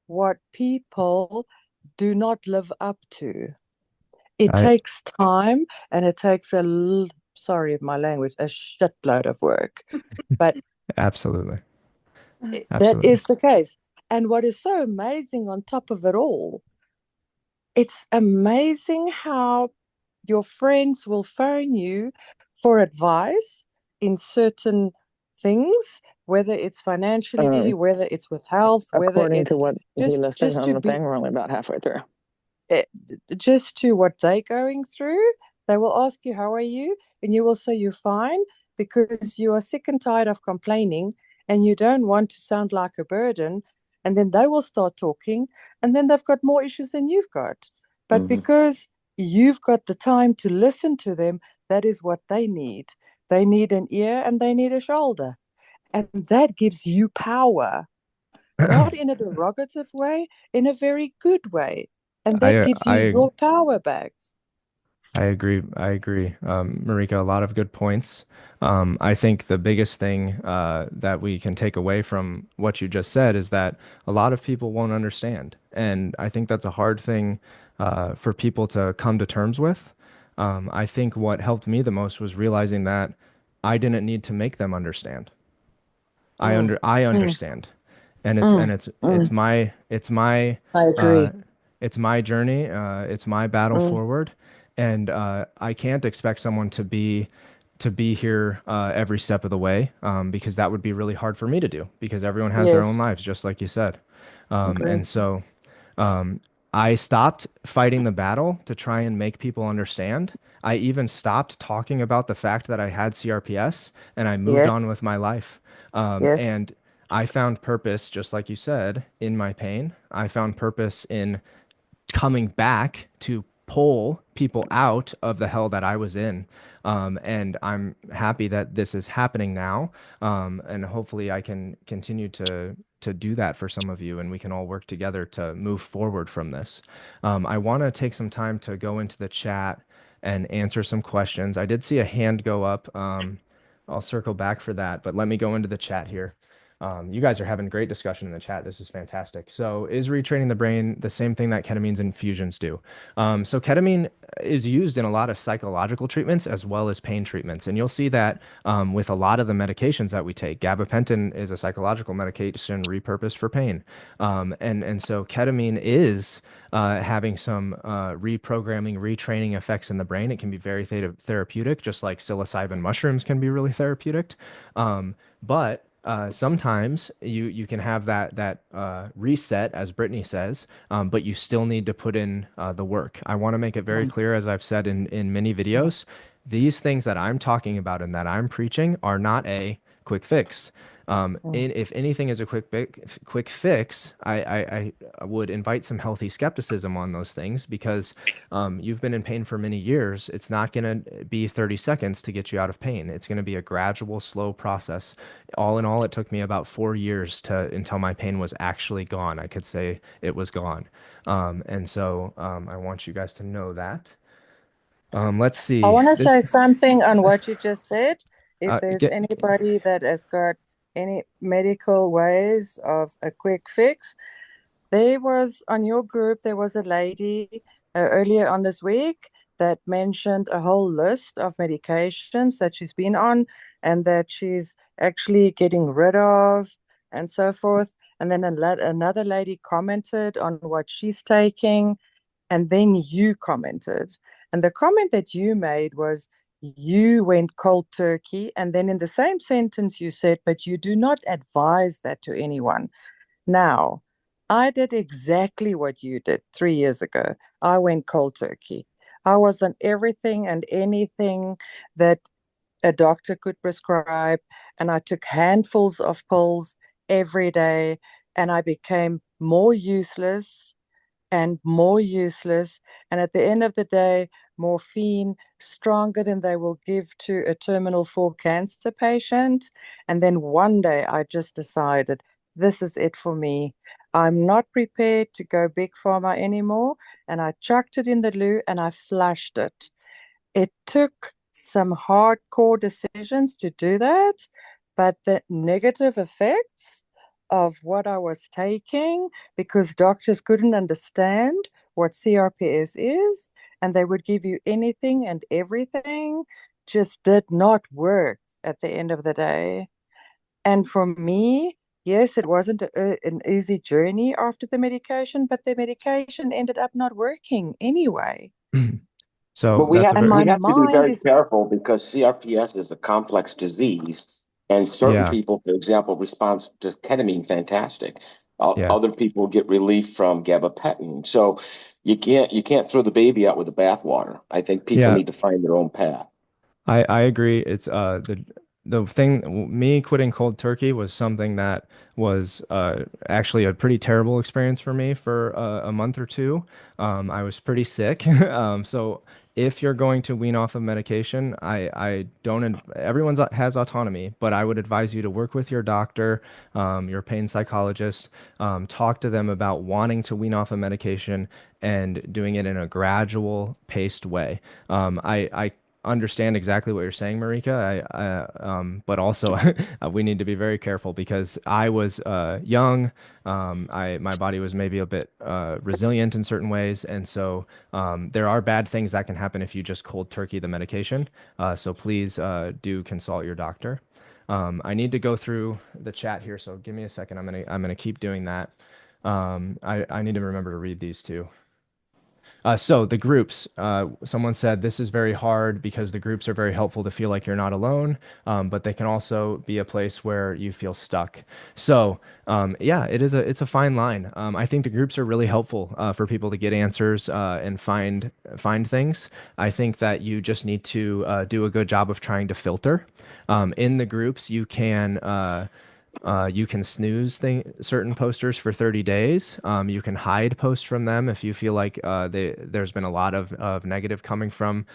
what people do not live up to. It takes time and it takes sorry my language, a shitload of work. But Absolutely. that is the case. And what is so amazing on top of it all, it's amazing how your friends will phone you for advice in certain things, whether it's financially, whether it's with health, whether According it's to what he listed just on to the be thing, we're only about halfway through. just to what they're going through. They will ask you, how are you? And you will say you're fine because you are sick and tired of complaining and you don't want to sound like a burden. And then they will start talking, and then they've got more issues than you've got. But because you've got the time to listen to them, that is what they need. They need an ear and they need a shoulder. And that gives you power, not in a derogative way, in a very good way. And that gives you I your power back. I agree. I agree. Marika, a lot of good points. I think the biggest thing that we can take away from what you just said is that a lot of people won't understand. And I think that's a hard thing for people to come to terms with. I think what helped me the most was realizing that I didn't need to make them understand. I Mm, understand, and mm, it's mm. my I uh, agree. it's my journey. It's my battle Mm, forward, and I can't expect someone to be here every step of the way, because that would be really hard for me to do because everyone has their own yes, lives, just like you said. agree. And so um, I stopped fighting the battle to try and make people understand. I even stopped talking about the fact that I had CRPS, and I moved Yeah, on with my life. yes, And I found purpose, just like you said, in my pain. I found purpose in coming back to pull people out of the hell that I was in. And I'm happy that this is happening now. And hopefully I can continue to do that for some of you, and we can all work together to move forward from this. I want to take some time to go into the chat and answer some questions. I did see a hand go up. I'll circle back for that, but let me go into the chat here. You guys are having great discussion in the chat. This is fantastic. So, is retraining the brain the same thing that ketamines and infusions do? So, ketamine is used in a lot of psychological treatments as well as pain treatments. And you'll see that with a lot of the medications that we take. Gabapentin is a psychological medication repurposed for pain. And so, ketamine is having some reprogramming, retraining effects in the brain. It can be very therapeutic, just like psilocybin mushrooms can be really therapeutic. But sometimes you can have that reset, as Brittany says, but you still need to put in the work. I want to make it very mm, clear, as I've said in many mm, videos, these things that I'm talking about and that I'm preaching are not a quick fix. mm. If anything is a quick fix, I would invite some healthy skepticism on those things because you've been in pain for many years. It's not going to be 30 seconds to get you out of pain. It's going to be a gradual, slow process. All in all, it took me about 4 years to until my pain was actually gone. I could say it was gone. And so I want you guys to know that. Let's I see. want to This say something on what you just said. If there's get anybody that has got any medical ways of a quick fix, there was on your group, there was a lady earlier on this week that mentioned a whole list of medications that she's been on and that she's actually getting rid of and so forth. And then another lady commented on what she's taking, and then you commented. And the comment that you made was you went cold turkey. And then in the same sentence, you said, but you do not advise that to anyone. Now, I did exactly what you did 3 years ago. I went cold turkey. I was on everything and anything that a doctor could prescribe, and I took handfuls of pills every day, and I became more useless and more useless. And at the end of the day, morphine stronger than they will give to a terminal 4 cancer patient. And then one day I just decided this is it for me. I'm not prepared to go big pharma anymore. And I chucked it in the loo and I flushed it. It took some hardcore decisions to do that, but the negative effects of what I was taking, because doctors couldn't understand what CRPS is, and they would give you anything and everything, just did not work at the end of the day. And for me, yes, it wasn't an easy journey after the medication, but the medication ended up not working anyway. so But we that's a have And very my we have to be mind very is, careful because CRPS is a complex disease, and certain yeah, people, for example, respond to ketamine fantastic. yeah. Other people get relief from gabapentin. So you can't throw the baby out with the bathwater. I think people Yeah, need to find their own path. I agree. It's the thing, me quitting cold turkey was something that was actually a pretty terrible experience for me for a month or two. I was pretty sick. So if you're going to wean off of medication, I don't everyone's has autonomy, but I would advise you to work with your doctor, your pain psychologist, talk to them about wanting to wean off of medication and doing it in a gradual, paced way. I understand exactly what you're saying, Marika. But also we need to be very careful because I was young. My body was maybe a bit resilient in certain ways, and so there are bad things that can happen if you just cold turkey the medication. So please do consult your doctor. I need to go through the chat here, so give me a second. I'm gonna keep doing that. I need to remember to read these too. So the groups, someone said this is very hard because the groups are very helpful to feel like you're not alone, but they can also be a place where you feel stuck. So yeah, it's a fine line. I think the groups are really helpful for people to get answers and find things. I think that you just need to do a good job of trying to filter. In the groups, you can snooze certain posters for 30 days. You can hide posts from them if you feel like there's been a lot of negative coming from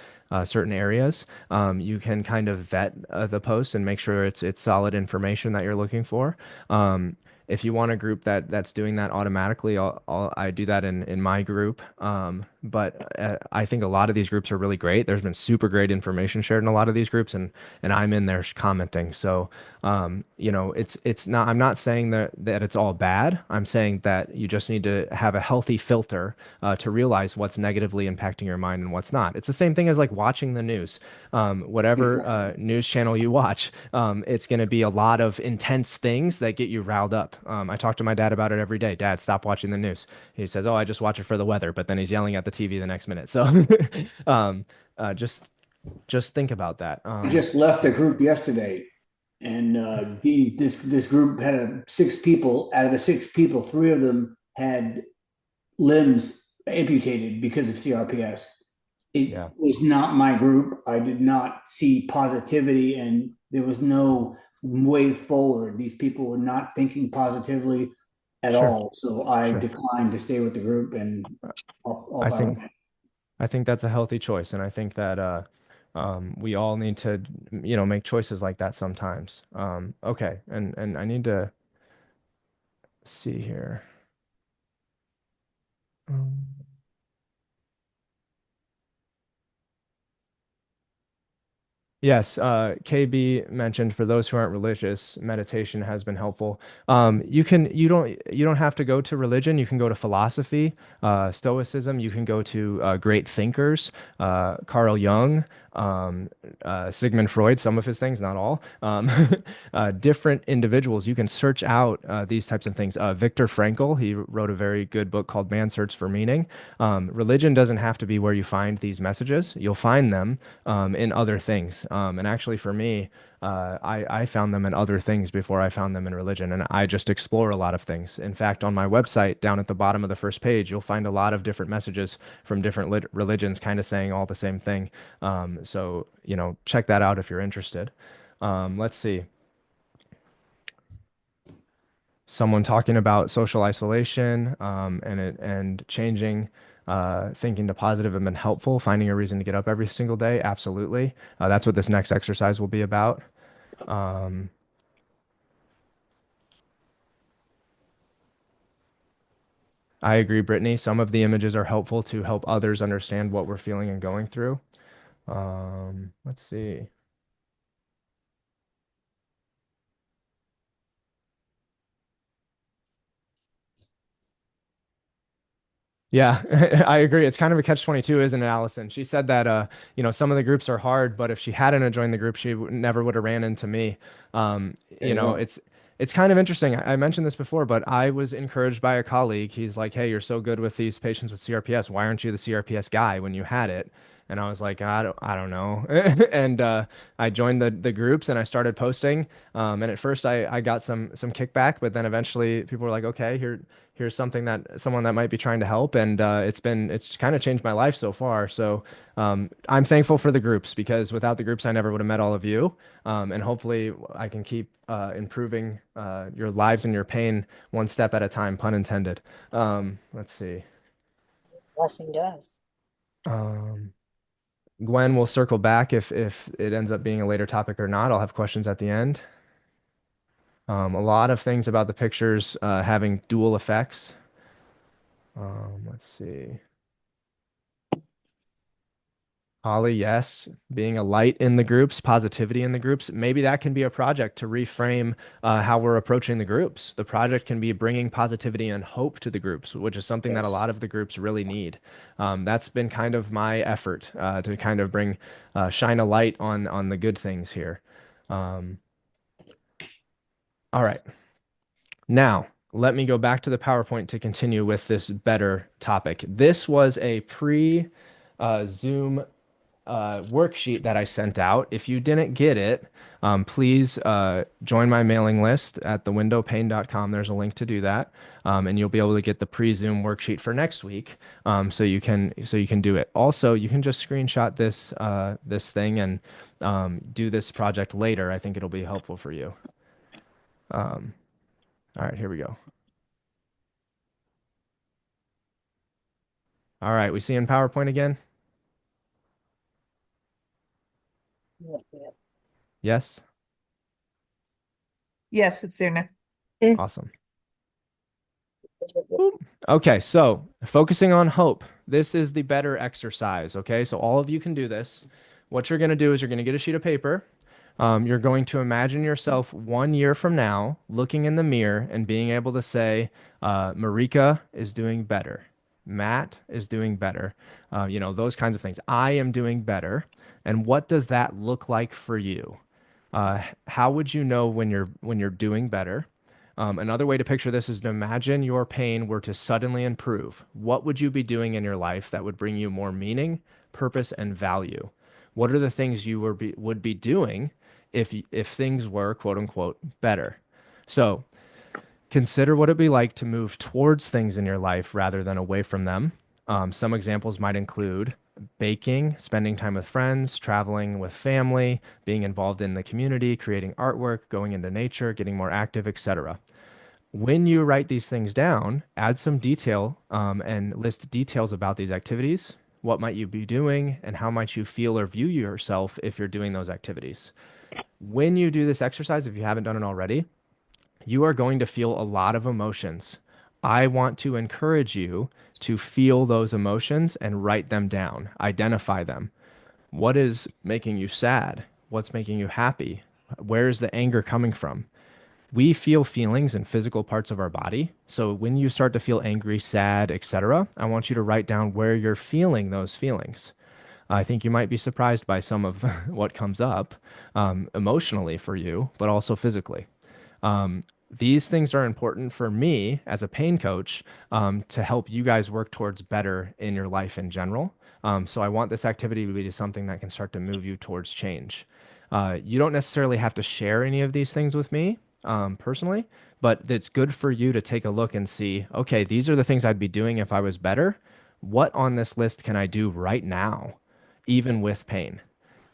certain areas. You can kind of vet the posts and make sure it's solid information that you're looking for. If you want a group that's doing that automatically, I do that in my group. But I think a lot of these groups are really great. There's been super great information shared in a lot of these groups, and I'm in there commenting. So, it's not. I'm not saying that it's all bad. I'm saying that you just need to have a healthy filter to realize what's negatively impacting your mind and what's not. It's the same thing as like watching the news. Whatever news channel you watch, it's going to be a lot of intense things that get you riled up. I talk to my dad about it every day. Dad, stop watching the news. He says, "Oh, I just watch it for the weather," but then he's yelling at the TV the next minute. So, um, just think about that. I just left a group yesterday, and this group had 6 people. Out of the 6 people, 3 of them had limbs amputated because of CRPS. It Yeah, was not my group. I did not see positivity, and there was no way forward. These people were not thinking positively at sure, all. So I sure. declined to stay with the group, and I off I think went. I think that's a healthy choice, and I think that we all need to, make choices like that sometimes. Okay, and I need to see here. Um, Yes, KB mentioned for those who aren't religious, meditation has been helpful. You don't have to go to religion. You can go to philosophy, Stoicism. You can go to great thinkers, Carl Jung, Sigmund Freud. Some of his things, not all. Different individuals. You can search out these types of things. Viktor Frankl, he wrote a very good book called Man's Search for Meaning. Religion doesn't have to be where you find these messages. You'll find them in other things. And actually, for me, I found them in other things before I found them in religion. And I just explore a lot of things. In fact, on my website, down at the bottom of the first page, you'll find a lot of different messages from different religions kind of saying all the same thing. So, check that out if you're interested. Let's see. Someone talking about social isolation and changing thinking to positive have been helpful. Finding a reason to get up every single day, absolutely. That's what this next exercise will be about. Um, I agree, Brittany. Some of the images are helpful to help others understand what we're feeling and going through. Let's see. Yeah, I agree. It's kind of a catch-22, isn't it, Allison? She said that some of the groups are hard, but if she hadn't joined the group, she never would have ran into me. There you go. It's kind of interesting. I mentioned this before, but I was encouraged by a colleague. He's like, "Hey, you're so good with these patients with CRPS. Why aren't you the CRPS guy when you had it?" And I was like, I don't know. And I joined the groups and I started posting. And at first I got some kickback, but then eventually people were like, okay, here's something that someone that might be trying to help. And it's kind of changed my life so far. So I'm thankful for the groups because without the groups, I never would have met all of you. And hopefully I can keep improving your lives and your pain one step at a time, pun intended. Let's see. Blessing does. Um, Gwen will circle back if it ends up being a later topic or not. I'll have questions at the end. A lot of things about the pictures having dual effects. Let's see. Holly, yes, being a light in the groups, positivity in the groups. Maybe that can be a project to reframe how we're approaching the groups. The project can be bringing positivity and hope to the groups, which is something that a lot of the groups really need. That's been kind of my effort to kind of bring shine a light on the good things here. All right. Now, let me go back to the PowerPoint to continue with this better topic. This was a pre-Zoom worksheet that I sent out. If you didn't get it, please join my mailing list at thewindowpane.com. There's a link to do that, and you'll be able to get the pre-Zoom worksheet for next week, so you can do it. Also, you can just screenshot this thing and do this project later. I think it'll be helpful for you. All right, here we go. All right, we see in PowerPoint again? Yes? Yes, it's there now. Awesome. Okay, so focusing on hope. This is the better exercise, okay? So all of you can do this. What you're going to do is you're going to get a sheet of paper. You're going to imagine yourself 1 year from now looking in the mirror and being able to say, Marika is doing better. Matt is doing better. Those kinds of things. I am doing better. And what does that look like for you? How would you know when you're doing better? Another way to picture this is to imagine your pain were to suddenly improve. What would you be doing in your life that would bring you more meaning, purpose, and value? What are the things you would be doing if things were quote unquote better? So consider what it'd be like to move towards things in your life rather than away from them. Some examples might include baking, spending time with friends, traveling with family, being involved in the community, creating artwork, going into nature, getting more active, etc. When you write these things down, add some detail and list details about these activities. What might you be doing, and how might you feel or view yourself if you're doing those activities? When you do this exercise, if you haven't done it already, you are going to feel a lot of emotions. I want to encourage you to feel those emotions and write them down, identify them. What is making you sad? What's making you happy? Where is the anger coming from? We feel feelings in physical parts of our body. So when you start to feel angry, sad, etc., I want you to write down where you're feeling those feelings. I think you might be surprised by some of what comes up emotionally for you, but also physically. These things are important for me as a pain coach to help you guys work towards better in your life in general. So I want this activity to be something that can start to move you towards change. You don't necessarily have to share any of these things with me personally, but it's good for you to take a look and see, okay, these are the things I'd be doing if I was better. What on this list can I do right now, even with pain?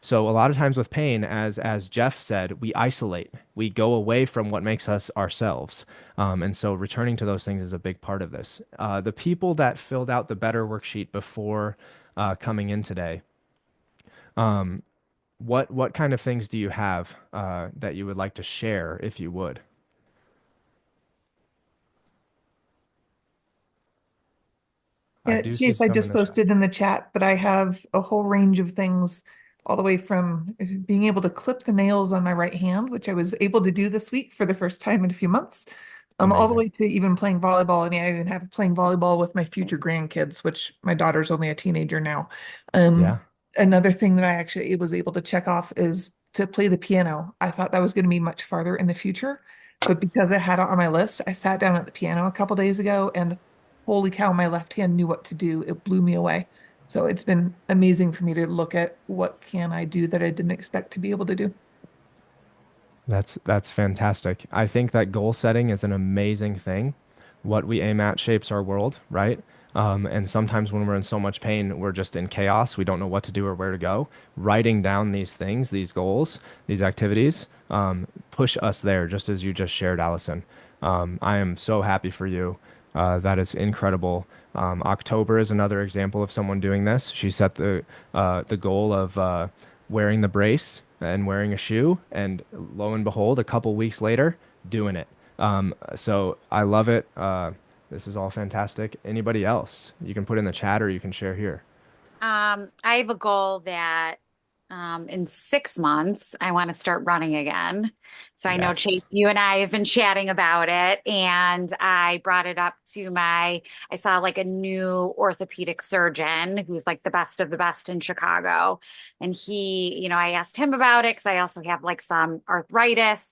So a lot of times with pain, as Jeff said, we isolate, we go away from what makes us ourselves. And so returning to those things is a big part of this. The people that filled out the better worksheet before coming in today, what kind of things do you have that you would like to share if you would? Yeah, Chase, I just posted in the chat, but I have a whole range of things all the way from being able to clip the nails on my right hand, which I was able to do this week for the first time in a few months, all the way to even playing volleyball. And I even have playing volleyball with my future grandkids, which my daughter's only a teenager now. Another thing that I actually was able to check off is to play the piano. I thought that was going to be much farther in the future, but because I had it on my list, I sat down at the piano a couple days ago and holy cow, my left hand knew what to do. It blew me away. So it's been amazing for me to look at what can I do that I didn't expect to be able to do. That's fantastic. I think that goal setting is an amazing thing. What we aim at shapes our world, right? And sometimes when we're in so much pain, we're just in chaos. We don't know what to do or where to go. Writing down these things, these goals, these activities, push us there, just as you just shared, Allison. I am so happy for you. That is incredible. October is another example of someone doing this. She set the goal of wearing the brace and wearing a shoe, and lo and behold, a couple weeks later, doing it. So I love it. This is all fantastic. Anybody else? You can put in the chat or you can share here. I have a goal that in 6 months, I want to start running again. So I know, Chase, Yes. you and I have been chatting about it, and I brought it up to I saw like a new orthopedic surgeon who's like the best of the best in Chicago. And I asked him about it because I also have like some arthritis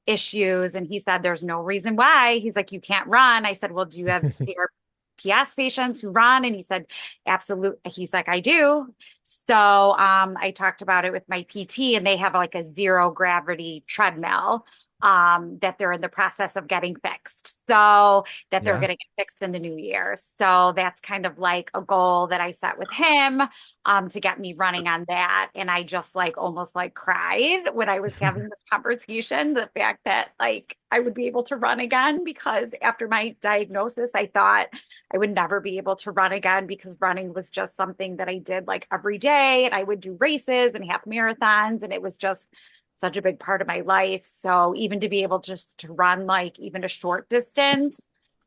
issues. And he said, there's no reason why. He's like, you can't run. I said, well, do you have CRPS patients who run? And he said, absolutely. He's like, I do. So I talked about it with my PT, and they have like a zero gravity treadmill that they're in the process of getting fixed. So that they're Yeah. going to get fixed in the new year. So that's kind of like a goal that I set with him to get me running on that. And I just like almost like cried when I was having this conversation, the fact that like I would be able to run again, because after my diagnosis, I thought I would never be able to run again, because running was just something that I did like every day, and I would do races and half marathons, and it was just such a big part of my life. So even to be able just to run like even a short distance,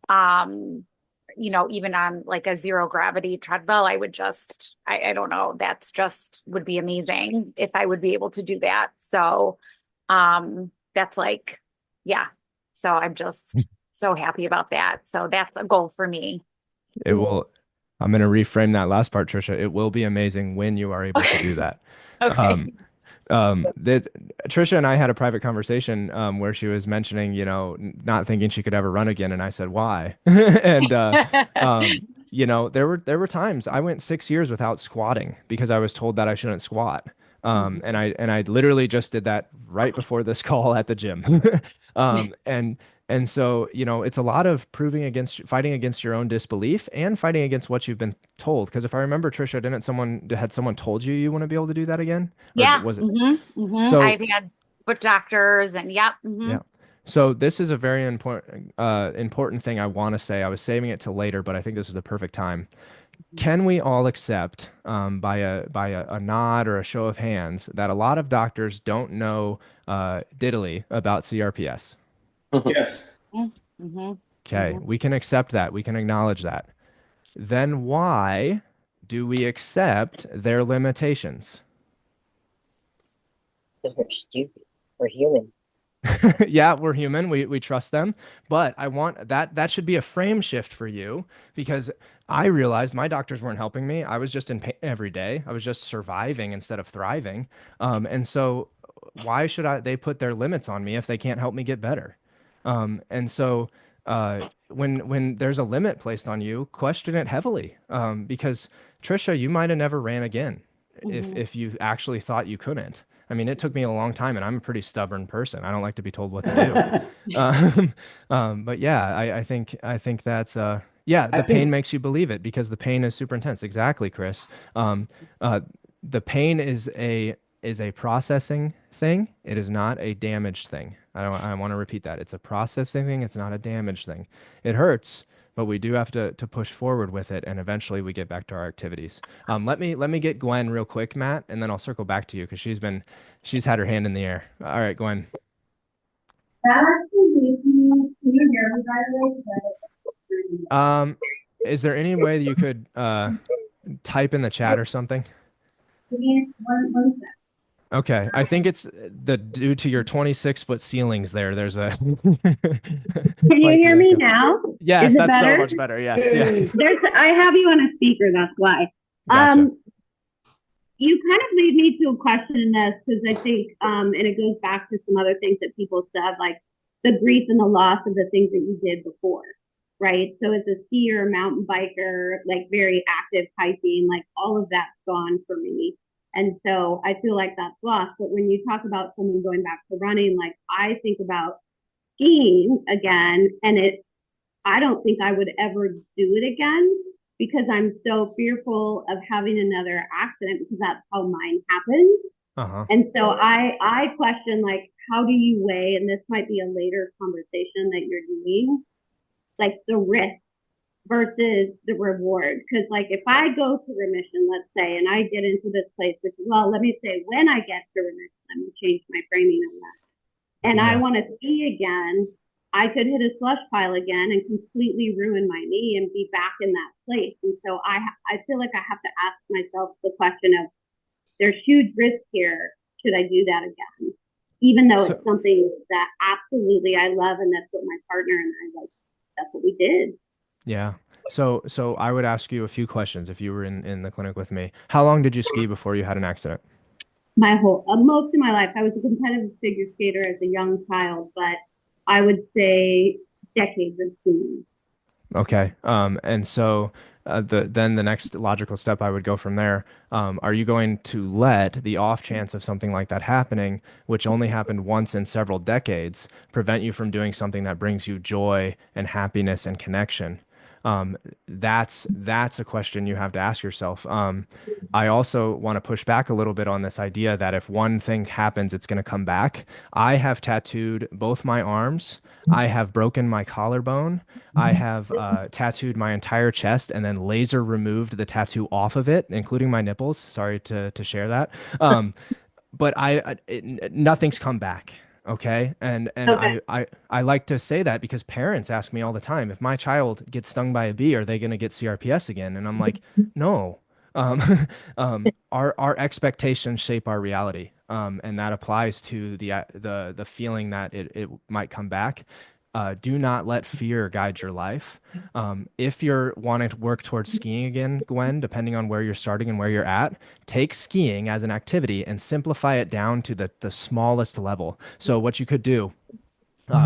even on like a zero gravity treadmill, I would just, I don't know, that's just would be amazing if I would be able to do that. So that's like, yeah. So I'm just so happy about that. So that's a goal for me. It will, I'm going to reframe that last part, Trisha. It will be amazing when you are able to do that. Okay. That Trisha and I had a private conversation where she was mentioning, not thinking she could ever run again, and I said, "Why?" And there were times I went 6 years without squatting because I was told that I shouldn't squat. And I literally just did that right before this call at the gym. And so, it's a lot of fighting against your own disbelief and fighting against what you've been told. Because if I remember, Trisha, had someone told you wouldn't be able to do that again? Or Yeah. was it? So, I've had foot doctors and yep. yeah. So this is a very important thing I want to say. I was saving it till later, but I think this is the perfect time. Can we all accept, by a nod or a show of hands, that a lot of doctors don't know diddly about CRPS? Yes. Okay, we can accept that. We can acknowledge that. Then why do we accept their limitations? Because we're stupid. We're human. Yeah, we're human. We trust them, but I want that should be a frame shift for you, because I realized my doctors weren't helping me. I was just in pain every day. I was just surviving instead of thriving. And so why should they put their limits on me if they can't help me get better? And so when there's a limit placed on you, question it heavily. Because Trisha, you might have never ran again if you actually thought you couldn't. I mean, it took me a long time, and I'm a pretty stubborn person. I don't like to be told what to do. But yeah, I think that's the pain makes you believe it, because the pain is super intense. Exactly, Chris. The pain is a processing thing. It is not a damaged thing. I want to repeat that. It's a processing thing. It's not a damaged thing. It hurts, but we do have to push forward with it, and eventually we get back to our activities. Let me get Gwen real quick, Matt, and then I'll circle back to you, because she's had her hand in the air. All right, Gwen. Is there any way that you could type in the chat or something? Okay, I think it's due to your 26-foot ceilings there. There's a. Can you hear me now? Yes, Is it that's better? so much better. Yes, yes. I have you on a speaker, that's why. Gotcha. You kind of lead me to a question this, because I think, and it goes back to some other things that people said, like the grief and the loss of the things that you did before. right? So as a skier, mountain biker, like very active hiking, like all of that's gone for me. And so I feel like that's lost. But when you talk about someone going back to running, like I think about skiing again, and I don't think I would ever do it again because I'm so fearful of having another accident because that's how mine happened. And so I question, like, how do you weigh, and this might be a later conversation that you're doing, like the risk versus the reward. Because like if I go to remission, let's say, and I get into this place, which, well, let me say, when I get to remission, let me change my framing on that. And I want to ski again, I could hit a slush pile again and completely ruin my knee and be back in that place. And so I feel like I have to ask myself the question of, there's huge risk here. Should I do that again? Even though it's something that absolutely I love, and that's what my partner and I like. That's what we did. Yeah. So I would ask you a few questions if you were in the clinic with me. How long did you ski before you had an accident? My whole most of my life. I was a competitive figure skater as a young child, but I would say decades of skiing. Okay. And so then the next logical step I would go from there, are you going to let the off chance of something like that happening, which only happened once in several decades, prevent you from doing something that brings you joy and happiness and connection? That's a question you have to ask yourself. I also want to push back a little bit on this idea that if one thing happens, it's going to come back. I have tattooed both my arms. I have broken my collarbone. I have tattooed my entire chest and then laser removed the tattoo off of it, including my nipples. Sorry to share that. But nothing's come back. Okay. And Okay. I like to say that because parents ask me all the time, if my child gets stung by a bee, are they going to get CRPS again? And I'm like, no. Our expectations shape our reality. And that applies to the feeling that it might come back. Do not let fear guide your life. If you're wanting to work towards skiing again, Gwen, depending on where you're starting and where you're at, take skiing as an activity and simplify it down to the smallest level. So what you could do,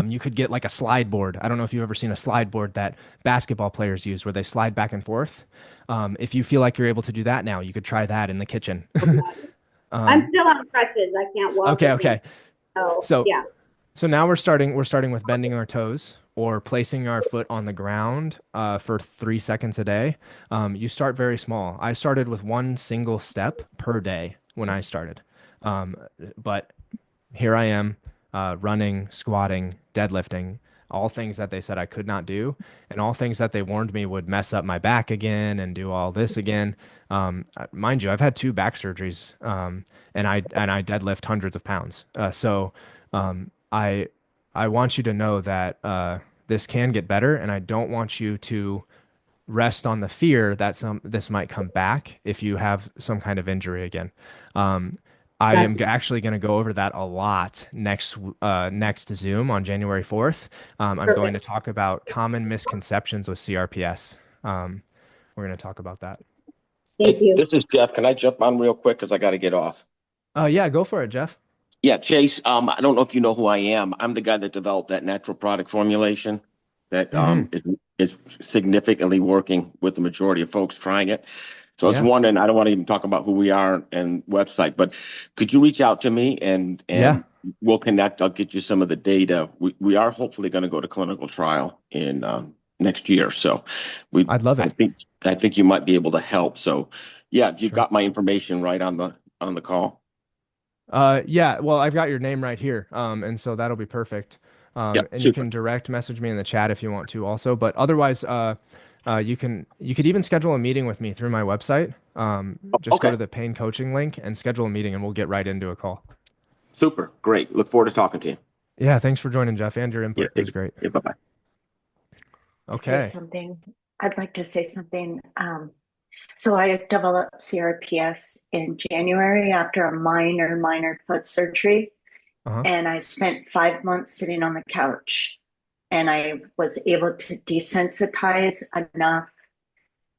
you could get like a slide board. I don't know if you've ever seen a slide board that basketball players use where they slide back and forth. If you feel like you're able to do that now, you could try that in the kitchen. I'm still on crutches. I can't walk. Okay. So yeah. So now we're starting with bending our toes or placing our foot on the ground for 3 seconds a day. You start very small. I started with one single step per day when I started. But here I am running, squatting, deadlifting, all things that they said I could not do, and all things that they warned me would mess up my back again and do all this again. Mind you, I've had 2 back surgeries, and I deadlift hundreds of pounds. I want you to know that this can get better, and I don't want you to rest on the fear that this might come back if you have some kind of injury again. I am actually going to go over that a lot next Zoom on January 4th. I'm going to talk about common misconceptions with CRPS. We're going to talk about that. Thank you. This is Jeff. Can I jump on real quick because I got to get off? Yeah, go for it, Jeff. Yeah, Chase, I don't know if you know who I am. I'm the guy that developed that natural product formulation that is significantly working with the majority of folks trying it. So I was wondering, I don't want to even talk about who we are and website, but could you reach out to me and we'll connect. I'll get you some of the data. We are hopefully going to go to clinical trial in next year. So I'd love it. I think you might be able to help. So yeah, you've got my information right on the call. Yeah, well, I've got your name right here. And so that'll be perfect. And super. You can direct message me in the chat if you want to also, but otherwise, you could even schedule a meeting with me through my website. Just go to the pain coaching link and schedule a meeting and we'll get right into a call. Super. Great. Look forward to talking to you. Yeah. Thanks for joining, Jeff, and your input. It was great. Yeah. Bye-bye. Okay. I'd like to say something. So I developed CRPS in January after a minor foot surgery. And I spent 5 months sitting on the couch, and I was able to desensitize enough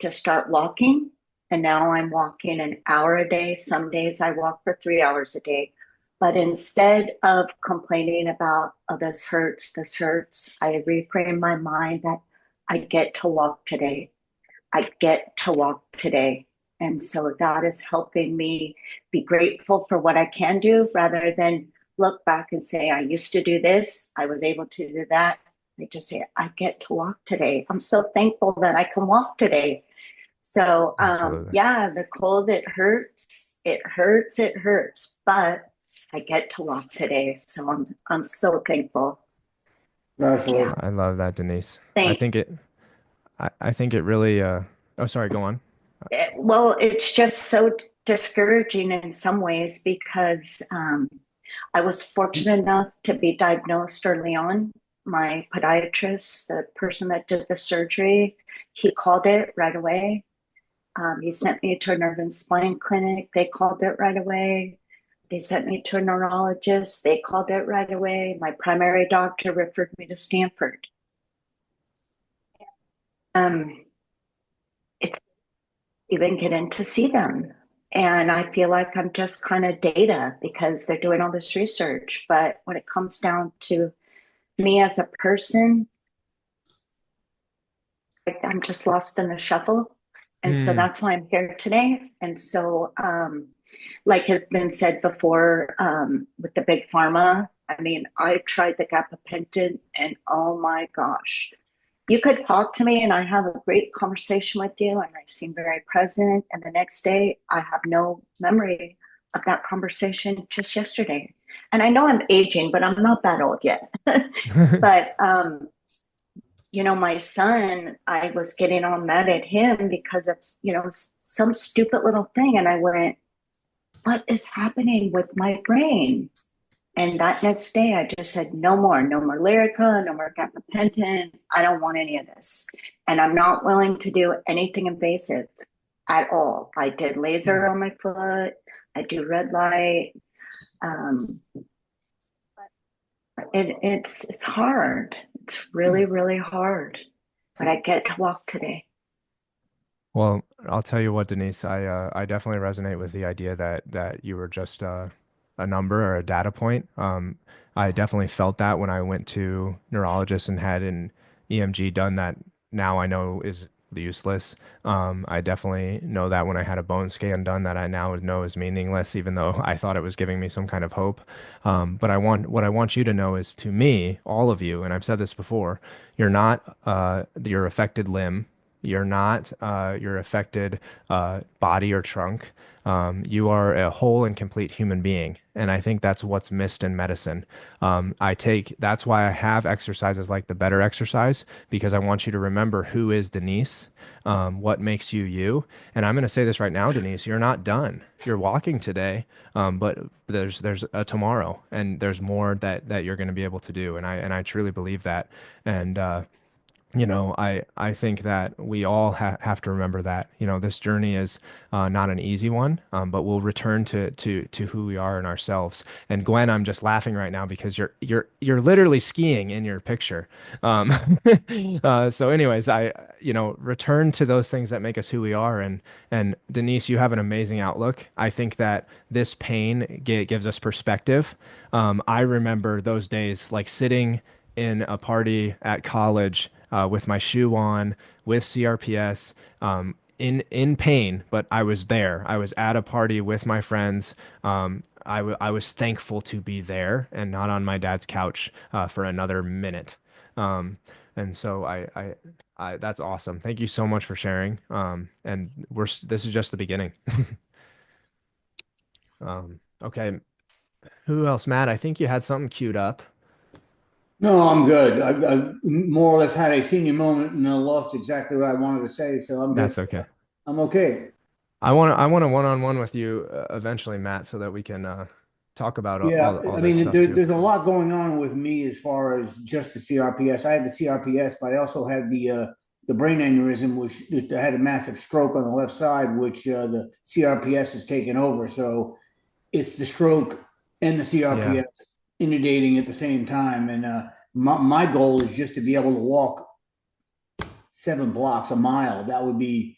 to start walking. And now I'm walking an hour a day. Some days I walk for 3 hours a day. But instead of complaining about, oh, this hurts, I reframe my mind that I get to walk today. I get to walk today. And so that is helping me be grateful for what I can do rather than look back and say, I used to do this, I was able to do that. I just say, I get to walk today. I'm so thankful that I can walk today. So, yeah, the cold, it hurts, it hurts, it hurts, but I get to walk today. So I'm so thankful. Yeah. I love that, Denise. Thank I think it really oh, sorry, go on. Well, it's just so discouraging in some ways because I was fortunate enough to be diagnosed early on. My podiatrist, the person that did the surgery, he called it right away. He sent me to a nerve and spine clinic. They called it right away. They sent me to a neurologist. They called it right away. My primary doctor referred me to Stanford. It's even get in to see them. And I feel like I'm just kind of data because they're doing all this research. But when it comes down to me as a person, I'm just lost in the shuffle. And so that's why I'm here today. And so, like has been said before, with the big pharma, I mean, I tried the gabapentin and oh my gosh, you could talk to me and I have a great conversation with you and I seem very present. And the next day, I have no memory of that conversation just yesterday. And I know I'm aging, but I'm not that old yet. But, you know, my son, I was getting all mad at him because of, you know, some stupid little thing. And I went, what is happening with my brain? And that next day, I just said, no more Lyrica, no more gabapentin. I don't want any of this. And I'm not willing to do anything invasive at all. I did laser on my foot. I do red light. It's hard. It's really, really hard. But I get to walk today. Well, I'll tell you what, Denise, I definitely resonate with the idea that you were just a number or a data point. I definitely felt that when I went to neurologist and had an EMG done that now I know is useless. I definitely know that when I had a bone scan done that I now know is meaningless, even though I thought it was giving me some kind of hope. But what I want you to know is to me, all of you, and I've said this before, you're not your affected limb. You're not your affected body or trunk. You are a whole and complete human being. And I think that's what's missed in medicine. That's why I have exercises like the better exercise, because I want you to remember who is Denise, what makes you you. And I'm going to say this right now, Denise, you're not done. You're walking today, but there's a tomorrow and there's more that you're going to be able to do. And I truly believe that. And, you know, I think that we all have to remember that, you know, this journey is not an easy one, but we'll return to who we are in ourselves. And Gwen, I'm just laughing right now because you're literally skiing in your picture. So anyways, you know, return to those things that make us who we are. And Denise, you have an amazing outlook. I think that this pain gives us perspective. I remember those days like sitting in a party at college with my shoe on, with CRPS, in pain, but I was there. I was at a party with my friends. I was thankful to be there and not on my dad's couch for another minute. And so that's awesome. Thank you so much for sharing. And this is just the beginning. Okay. Who else? Matt, I think you had something queued up. No, I'm good. I more or less had a senior moment and I lost exactly what I wanted to say. So That's okay. I'm okay. I want a one-on-one with you eventually, Matt, so that we can talk about all I this mean, stuff too. there's a lot going on with me as far as just the CRPS. I had the CRPS, but I also had the brain aneurysm, which I had a massive stroke on the left side, which the CRPS has taken over. So it's the stroke and the CRPS inundating at the same time. And my goal is just to be able to walk 7 blocks, a mile. That would be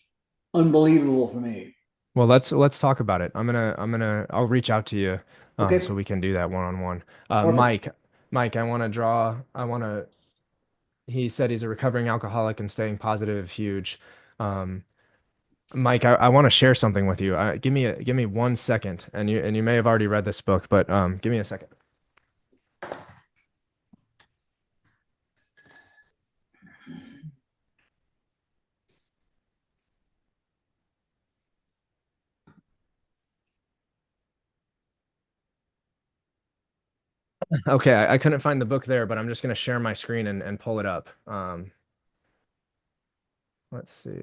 unbelievable for me. Well, let's talk about it. I'll reach out to you Okay. so we can do that one-on-one. Perfect. Mike, I want to he said he's a recovering alcoholic and staying positive, huge. Um, Mike, I want to share something with you. Give me 1 second, and you may have already read this book, but give me a second. Okay, I couldn't find the book there, but I'm just going to share my screen and pull it up. Let's see.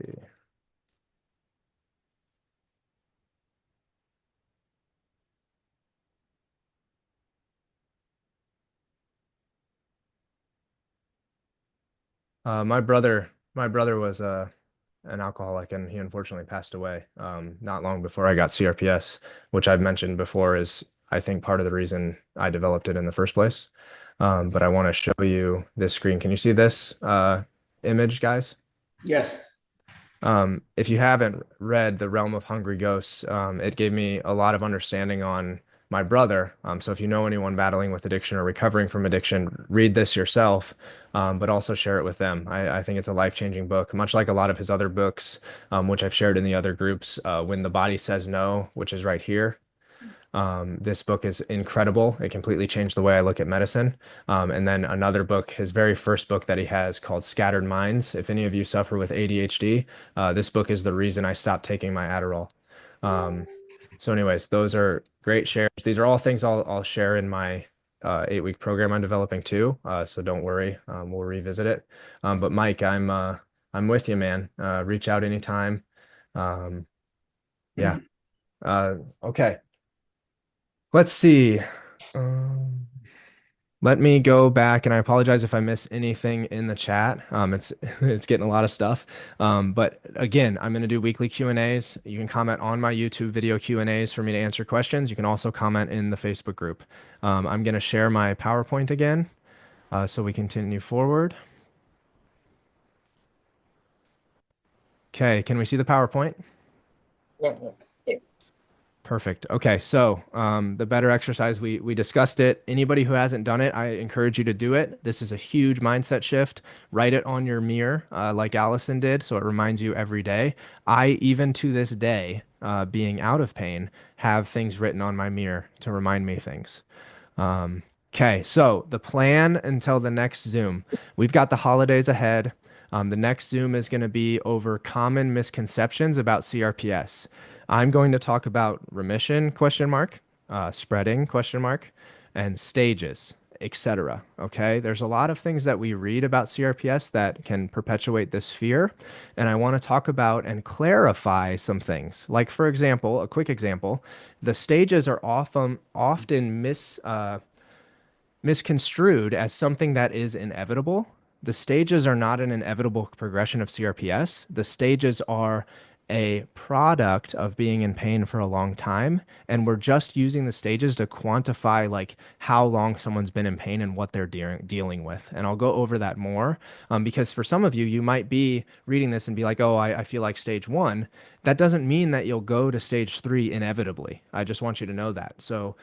My brother was an alcoholic, and he unfortunately passed away not long before I got CRPS, which I've mentioned before is I think part of the reason I developed it in the first place. But I want to show you this screen. Can you see this image, guys? Yes. If you haven't read The Realm of Hungry Ghosts, it gave me a lot of understanding on my brother. So if you know anyone battling with addiction or recovering from addiction, read this yourself, but also share it with them. I think it's a life-changing book, much like a lot of his other books, which I've shared in the other groups. When the Body Says No, which is right here. This book is incredible. It completely changed the way I look at medicine. And then another book, his very first book that he has called Scattered Minds. If any of you suffer with ADHD, this book is the reason I stopped taking my Adderall. So anyways, those are great shares. These are all things I'll share in my 8-week program I'm developing too. So don't worry, we'll revisit it. But Mike, I'm with you, man. Reach out anytime. Yeah. Okay. Let's see. Let me go back, and I apologize if I miss anything in the chat. It's getting a lot of stuff. But again, I'm going to do weekly Q&As. You can comment on my YouTube video Q&As for me to answer questions. You can also comment in the Facebook group. I'm going to share my PowerPoint again, so we continue forward. Okay, can we see the PowerPoint? Yeah. Perfect. Okay, so the better exercise, we discussed it. Anybody who hasn't done it, I encourage you to do it. This is a huge mindset shift. Write it on your mirror, like Allison did, so it reminds you every day. I, even to this day, being out of pain, have things written on my mirror to remind me things. Okay, so the plan until the next Zoom. We've got the holidays ahead. The next Zoom is going to be over common misconceptions about CRPS. I'm going to talk about remission, spreading, and stages, etc. Okay, there's a lot of things that we read about CRPS that can perpetuate this fear, and I want to talk about and clarify some things. Like, for example, a quick example, the stages are often misconstrued as something that is inevitable. The stages are not an inevitable progression of CRPS. The stages are a product of being in pain for a long time, and we're just using the stages to quantify like how long someone's been in pain and what they're dealing with. And I'll go over that more because for some of you, you might be reading this and be like, oh, I feel like stage 1. That doesn't mean that you'll go to stage 3 inevitably. I just want you to know that. So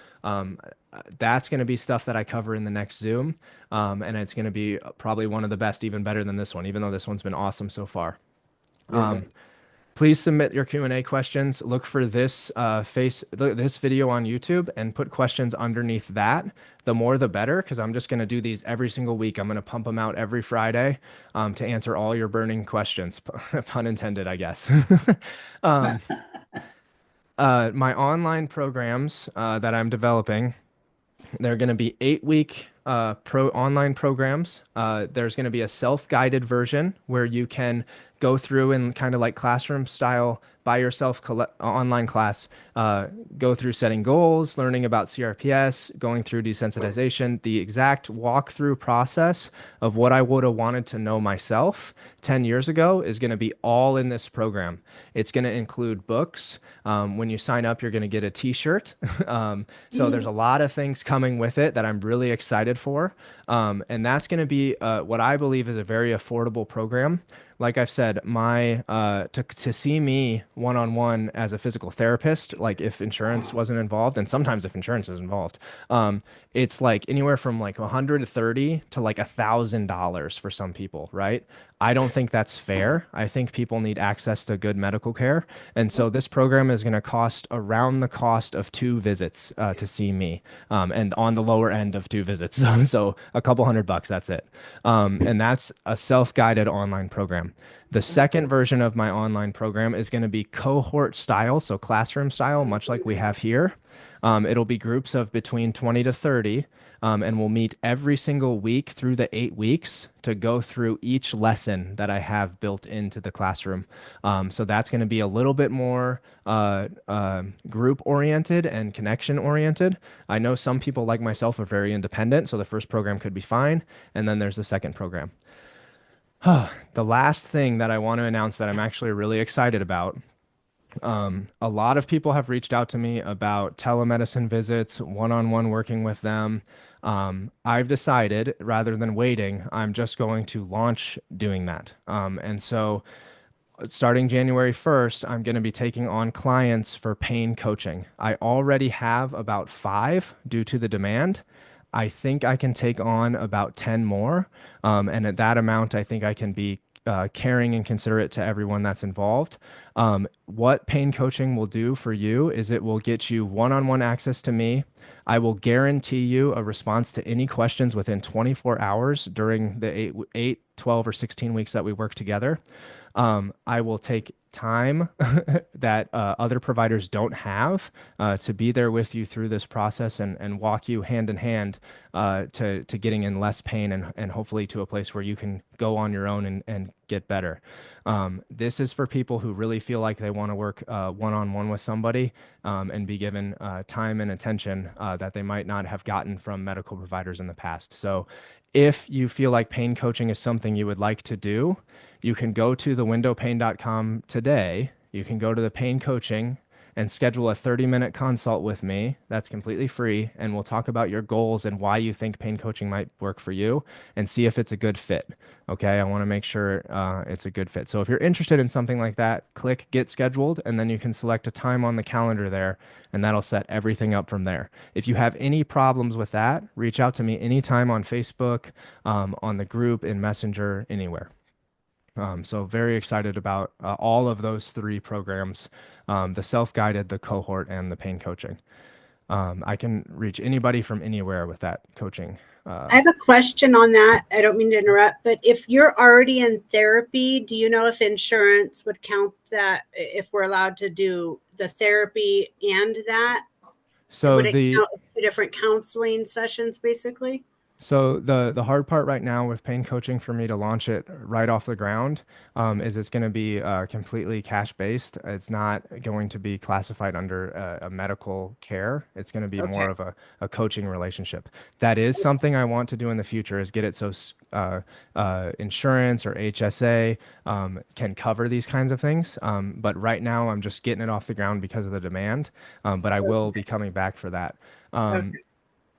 that's going to be stuff that I cover in the next Zoom, and it's going to be probably one of the best, even better than this one, even though this one's been awesome so far. Please submit your Q&A questions. Look for this this video on YouTube and put questions underneath that. The more the better, because I'm just going to do these every single week. I'm going to pump them out every Friday to answer all your burning questions. Pun intended, I guess. My online programs that I'm developing, they're going to be 8-week online programs. There's going to be a self-guided version where you can go through and kind of like classroom style by yourself online class, go through setting goals, learning about CRPS, going through desensitization, the exact walkthrough process of what I would have wanted to know myself 10 years ago is going to be all in this program. It's going to include books. When you sign up, you're going to get a t-shirt. So there's a lot of things coming with it that I'm really excited for. And that's going to be what I believe is a very affordable program. like I've said, my to see me one on one as a physical therapist, like if insurance wasn't involved, and sometimes if insurance is involved, it's like anywhere from like 130 to like $1,000 for some people, right? I don't think that's fair. I think people need access to good medical care, and so this program is going to cost around the cost of two visits to see me, and on the lower end of two visits, so a couple $100. That's it, and that's a self-guided online program. The second version of my online program is going to be cohort style, so classroom style, much like we have here. It'll be groups of between 20 to 30, and we'll meet every single week through the 8 weeks to go through each lesson that I have built into the classroom. So that's going to be a little bit more group oriented and connection oriented. I know some people like myself are very independent, so the first program could be fine, and then there's the second program. The last thing that I want to announce that I'm actually really excited about, a lot of people have reached out to me about telemedicine visits, one-on-one working with them. I've decided rather than waiting, I'm just going to launch doing that. And so starting January 1st, I'm going to be taking on clients for pain coaching. I already have about 5 due to the demand. I think I can take on about 10 more. And at that amount, I think I can be caring and considerate to everyone that's involved. What pain coaching will do for you is it will get you one-on-one access to me. I will guarantee you a response to any questions within 24 hours during the 8, 12, or 16 weeks that we work together. I will take time that other providers don't have to be there with you through this process and walk you hand in hand to getting in less pain and hopefully to a place where you can go on your own and get better. This is for people who really feel like they want to work one-on-one with somebody and be given time and attention that they might not have gotten from medical providers in the past. So if you feel like pain coaching is something you would like to do, you can go to thewindowpain.com today. You can go to the pain coaching and schedule a 30-minute consult with me. That's completely free. And we'll talk about your goals and why you think pain coaching might work for you and see if it's a good fit. Okay. I want to make sure it's a good fit. So if you're interested in something like that, click get scheduled, and then you can select a time on the calendar there, and that'll set everything up from there. If you have any problems with that, reach out to me anytime on Facebook, on the group, in Messenger, anywhere. So very excited about all of those 3 programs, the self-guided, the cohort, and the pain coaching. I can reach anybody from anywhere with that coaching. I have a question on that. I don't mean to interrupt, but if you're already in therapy, do you know if insurance would count that if we're allowed to do the therapy and that? So would it count as 2 different counseling sessions, basically? So the hard part right now with pain coaching for me to launch it right off the ground is it's going to be completely cash based. It's not going to be classified under a medical care. It's going to be more of a coaching relationship. That is something I want to do in the future, is get it so insurance or HSA can cover these kinds of things. But right now I'm just getting it off the ground because of the demand. But I will be coming back for that.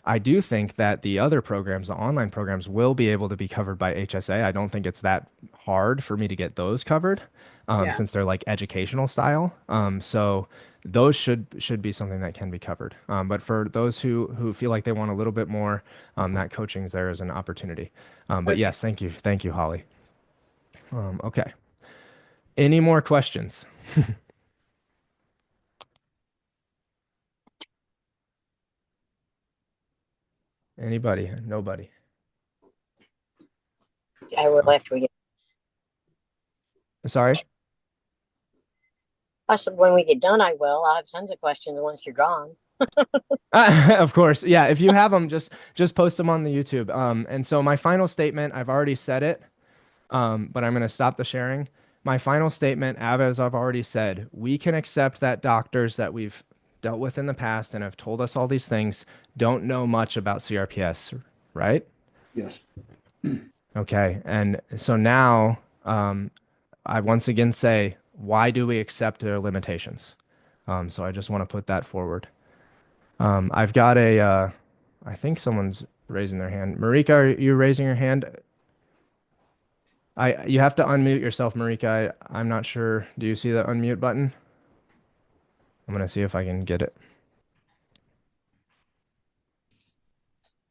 I do think that the other programs, the online programs, will be able to be covered by HSA. I don't think it's that hard for me to get those covered, since they're like educational style. So those should be something that can be covered. But for those who feel like they want a little bit more, that coaching is there as an opportunity. But yes, thank you, Holly. Okay. Any more questions? Anybody? Nobody? I will after we get. Sorry? When we get done, I will. I'll have tons of questions once you're gone. Of course. Yeah. If you have them, just post them on the YouTube. And so my final statement, I've already said it, but I'm going to stop the sharing. My final statement, as I've already said, we can accept that doctors that we've dealt with in the past and have told us all these things don't know much about CRPS, right? Yes. Okay. And so now I once again say, why do we accept their limitations? So I just want to put that forward. I've got I think someone's raising their hand. Marika, are you raising your hand? You have to unmute yourself, Marika. I'm not sure. Do you see the unmute button? I'm gonna see if I can get it.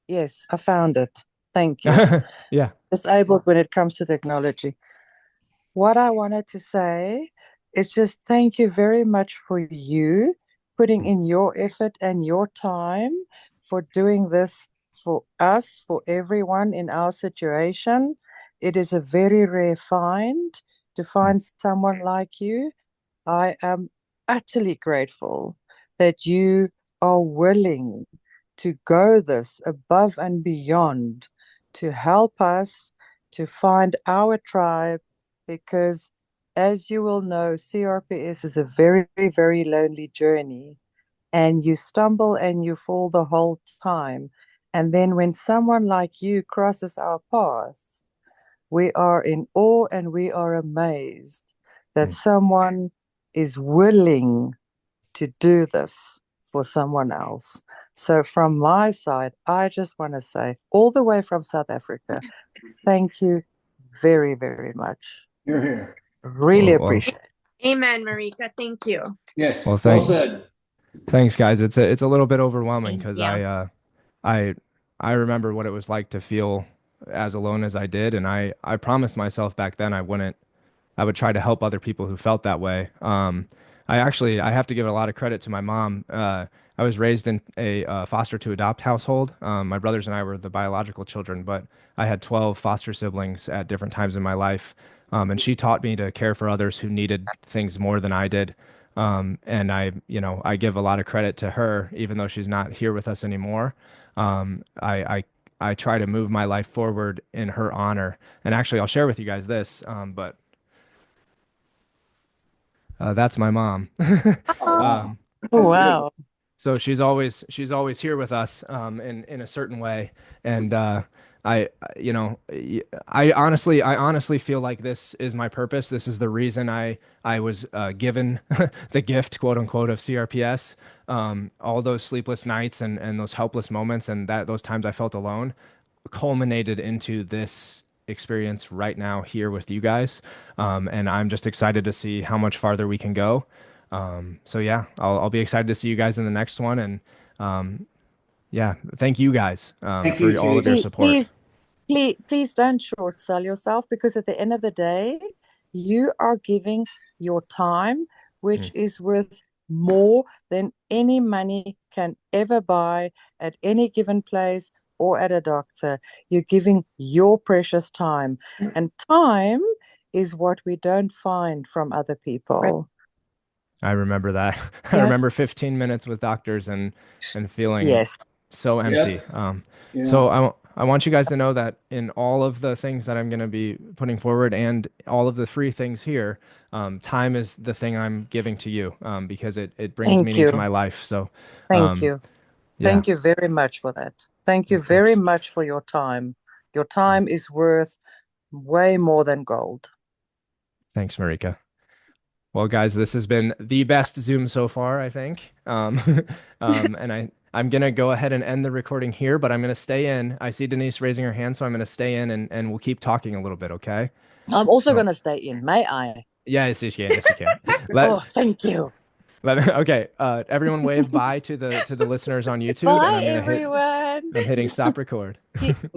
Yes, I found it. Thank you. Yeah. Disabled when it comes to technology. What I wanted to say is just thank you very much for you putting in your effort and your time for doing this for us, for everyone in our situation. It is a very rare find to find someone like you. I am utterly grateful that you are willing to go this above and beyond to help us to find our tribe, because as you will know, CRPS is a very, very lonely journey, and you stumble and you fall the whole time. And then when someone like you crosses our path, we are in awe and we are amazed that someone is willing to do this for someone else. So from my side, I just want to say, all the way from South Africa, thank you very, very much. You're here. Really appreciate it. Amen, Marika. Thank you. Yes. Well, Well said. thanks, guys. It's a little bit overwhelming because Thank you. I remember what it was like to feel as alone as I did, and I promised myself back then I would try to help other people who felt that way. I have to give a lot of credit to my mom. I was raised in a foster to adopt household. My brothers and I were the biological children, but I had 12 foster siblings at different times in my life. And she taught me to care for others who needed things more than I did. And I give a lot of credit to her, even though she's not here with us anymore. I try to move my life forward in her honor. And actually, I'll share with you guys this, but that's my mom. Oh, wow. So she's always here with us in a certain way, and I you know I honestly feel like this is my purpose. This is the reason I was given the gift, quote unquote, of CRPS. All those sleepless nights and those helpless moments and those times I felt alone culminated into this experience right now here with you guys. And I'm just excited to see how much farther we can go. So yeah, I'll be excited to see you guys in the next one. And yeah, thank you guys for all of your support. Please don't short sell yourself, because at the end of the day, you are giving your time, which is worth more than any money can ever buy at any given place or at a doctor. You're giving your precious time, and time is what we don't find from other people. I remember that. I remember 15 minutes with doctors and feeling so empty. So I want you guys to know that in all of the things that I'm going to be putting forward and all of the free things here, time is the thing I'm giving to you because it brings meaning to my life. So thank you. Thank you very much for that. Thank you very much for your time. Your time is worth way more than gold. Thanks, Marika. Well, guys, this has been the best Zoom so far, I think. And I'm going to go ahead and end the recording here, but I'm going to stay in. I see Denise raising her hand, so I'm going to stay in and we'll keep talking a little bit, okay? I'm also going to stay in. May I? Yes, you can. Yes, you can. Oh, thank you. Okay, everyone wave bye to the listeners on YouTube. Bye, and everyone. I'm hitting stop record.